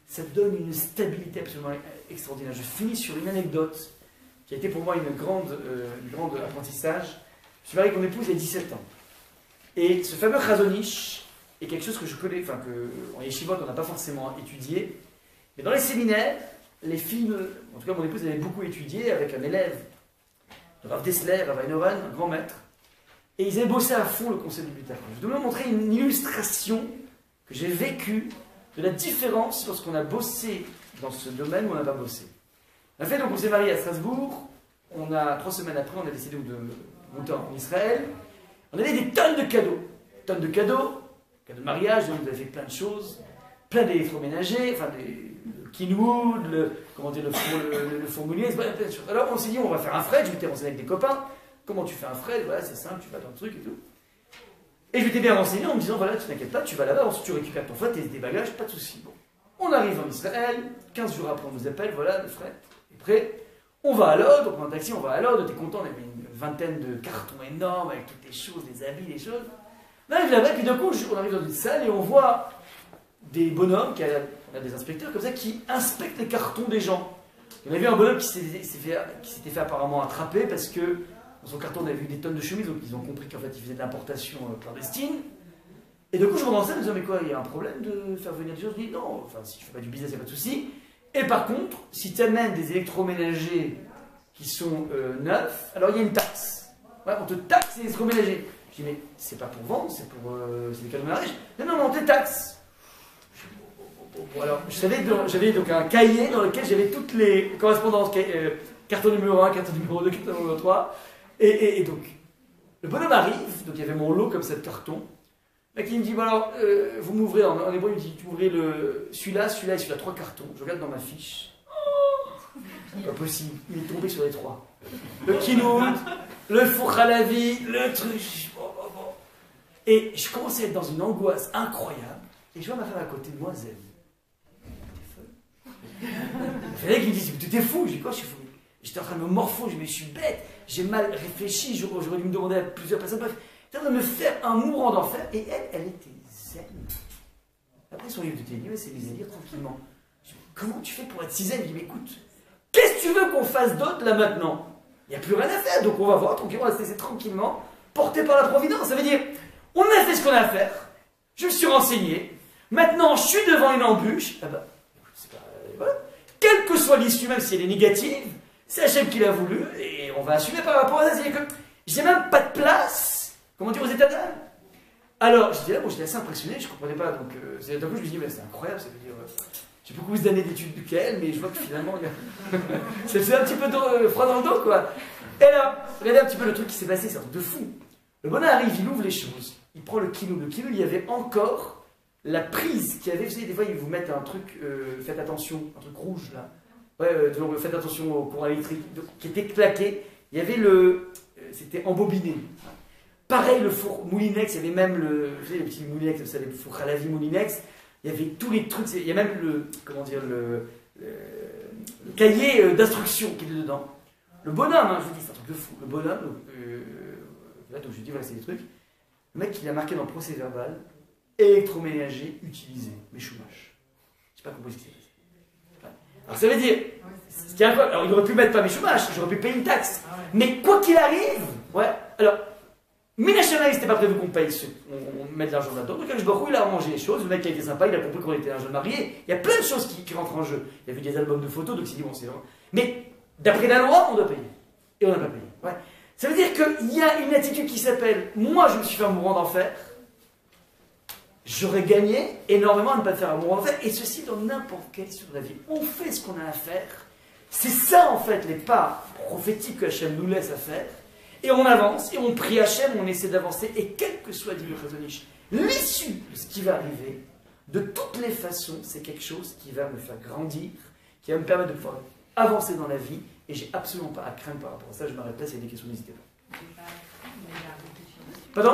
Ça donne une stabilité absolument extraordinaire. Je finis sur une anecdote qui a été pour moi une grande apprentissage. Je suis marié avec mon épouse il y a 17 ans. Et ce fameux Chazon-Ish est quelque chose que je connais, enfin qu'en yeshivot on n'a pas forcément étudié. Mais dans les séminaires, les filles, en tout cas mon épouse avait beaucoup étudié avec un élève, Rav Dessler, Rav Einoran, un grand maître. Et ils avaient bossé à fond le concept du Bitachon. Je dois vous montrer une illustration que j'ai vécue de la différence lorsqu'on a bossé dans ce domaine ou on n'a pas bossé. En fait, donc on s'est marié à Strasbourg. 3 semaines après, on a décidé de monter en Israël. On avait des tonnes de cadeaux. Cadeaux de mariage, donc on avait fait plein de choses, plein d'électroménagers, enfin le Kinwood, le four moulier, plein de choses. Alors on s'est dit, on va faire un frais, je m'étais renseigné avec des copains. Comment tu fais un frais? Voilà, c'est simple, tu vas dans le truc et tout. Et je m'étais bien renseigné en me disant, voilà, tu t'inquiètes pas, tu vas là-bas, ensuite tu récupères ton fret, tes bagages, pas de souci. Bon. On arrive en Israël, 15 jours après on nous appelle, voilà, le fret est prêt. On va à Lod, on prend un taxi, on va à Lod, t'es content, on avait une vingtaine de cartons énormes avec toutes les choses, des habits, les choses. On arrive là-bas, puis d'un coup, on arrive dans une salle et on voit des bonhommes, on a des inspecteurs comme ça, qui inspectent les cartons des gens. On a vu un bonhomme qui s'était fait apparemment attraper parce que dans son carton on avait vu des tonnes de chemises, donc ils ont compris qu'en fait il faisait de l'importation clandestine. Et du coup je me renseigne en me disant, mais quoi, il y a un problème de faire venir des choses? Je dis non, enfin si tu fais pas du business, il n'y a pas de souci. Et par contre, si tu amènes des électroménagers qui sont neufs, alors il y a une taxe. Ouais, on te taxe les électroménagers. Je dis, mais c'est pas pour vendre, c'est des cadeaux de mariage. Non, on te taxe. Bon, alors, j'avais donc un cahier dans lequel j'avais toutes les correspondances, carton numéro 1, carton numéro 2, carton numéro 3. Et donc, le bonhomme arrive, donc il y avait mon lot comme ça de carton. Là, qui me dit, bon alors, vous m'ouvrez, en hébreu, il me dit, tu m'ouvrez celui-là, et celui-là, 3 cartons. Je regarde dans ma fiche. Pas possible, il est tombé sur les 3. Le Kinwood, le four à la vie, le truc. Bon. Et je commençais à être dans une angoisse incroyable. Et je vois ma femme à côté de moi, Zeb. T'es folle. Il fallait qu'il me dise, tu t'es fou. Je dis, quoi, je suis fou? J'étais en train de me morfondre, je me suis bête. J'ai mal réfléchi, j'aurais dû me demander à plusieurs personnes. Bref, j'étais en train de me faire un mourant d'enfer. Et elle était zen. Après son livre de télé, elle s'est mise à lire tranquillement. Je dis, comment tu fais pour être si zen? Je dis, mais écoute, qu'est-ce que tu veux qu'on fasse d'autre là maintenant? Il n'y a plus rien à faire, donc on va voir, tranquillement, on va se laisser tranquillement, porté par la providence. Ça veut dire, on a fait ce qu'on a à faire, je me suis renseigné, maintenant je suis devant une embûche, ah bah, c'est pas, voilà. Quelle que soit l'issue, même si elle est négative, c'est Hachem qui l'a voulu, et on va assumer par rapport à ça. C'est-à-dire que j'ai même pas de place, comment dire, aux états d'âme. Alors, j'étais là, bon, j'étais assez impressionné, je comprenais pas, donc d'un coup je me suis dit, mais c'est incroyable, ça veut dire... J'ai beaucoup plus d'années d'études qu'elle, mais je vois que finalement, ça faisait un petit peu froid dans le dos, quoi. Et là, regardez un petit peu le truc qui s'est passé, c'est un truc de fou. Le bonhomme arrive, il ouvre les choses, il prend le kilo. Le kilo, il y avait encore la prise qu'il y avait. Vous savez, des fois, ils vous mettent un truc, faites attention, un truc rouge, là. Ouais, donc faites attention au courant électrique, donc, qui était claqué. Il y avait c'était embobiné. Pareil, le four Moulinex, il y avait même vous savez, les petits Moulinex, vous savez, le four à la vie Moulinex. Il y avait tous les trucs, il y a même le cahier d'instruction qui était dedans. Le bonhomme, hein, je vous dis, c'est un truc de fou. Le bonhomme, là, donc je lui dis, voilà, c'est des trucs. Le mec, il a marqué dans le procès verbal, électroménager utilisé, mais chômage. Je n'ai pas compris ce qui s'est passé. Alors ça veut dire, ce qui est incroyable, alors il aurait pu mettre pas mes chômages, j'aurais pu payer une taxe. Mais quoi qu'il arrive, ouais, alors, Minachana, c'était pas prévu qu'on paye, on met de l'argent là-dedans. Donc, Baruch il a arrangé les choses. Le mec qui a été sympa, il a compris qu'on était un jeune marié. Il y a plein de choses qui rentrent en jeu. Il y a vu des albums de photos, donc il s'est dit, bon, c'est vrai. Mais d'après la loi, on doit payer. Et on n'a pas payé. Ouais. Ça veut dire qu'il y a une attitude qui s'appelle « Moi, je me suis fait un mourant d'enfer. J'aurais gagné énormément à ne pas faire un mourant d'enfer. » Et ceci dans n'importe quelle sur la vie. On fait ce qu'on a à faire. C'est ça, en fait, les pas prophétiques que Hachem nous laisse à faire. Et on avance, et on prie Hachem, on essaie d'avancer. Et quel que soit l'issue de ce qui va arriver, de toutes les façons, c'est quelque chose qui va me faire grandir, qui va me permettre de pouvoir avancer dans la vie. Et j'ai absolument pas à craindre par rapport à ça. Je m'arrête là, s'il y a des questions, n'hésitez pas. Pardon ?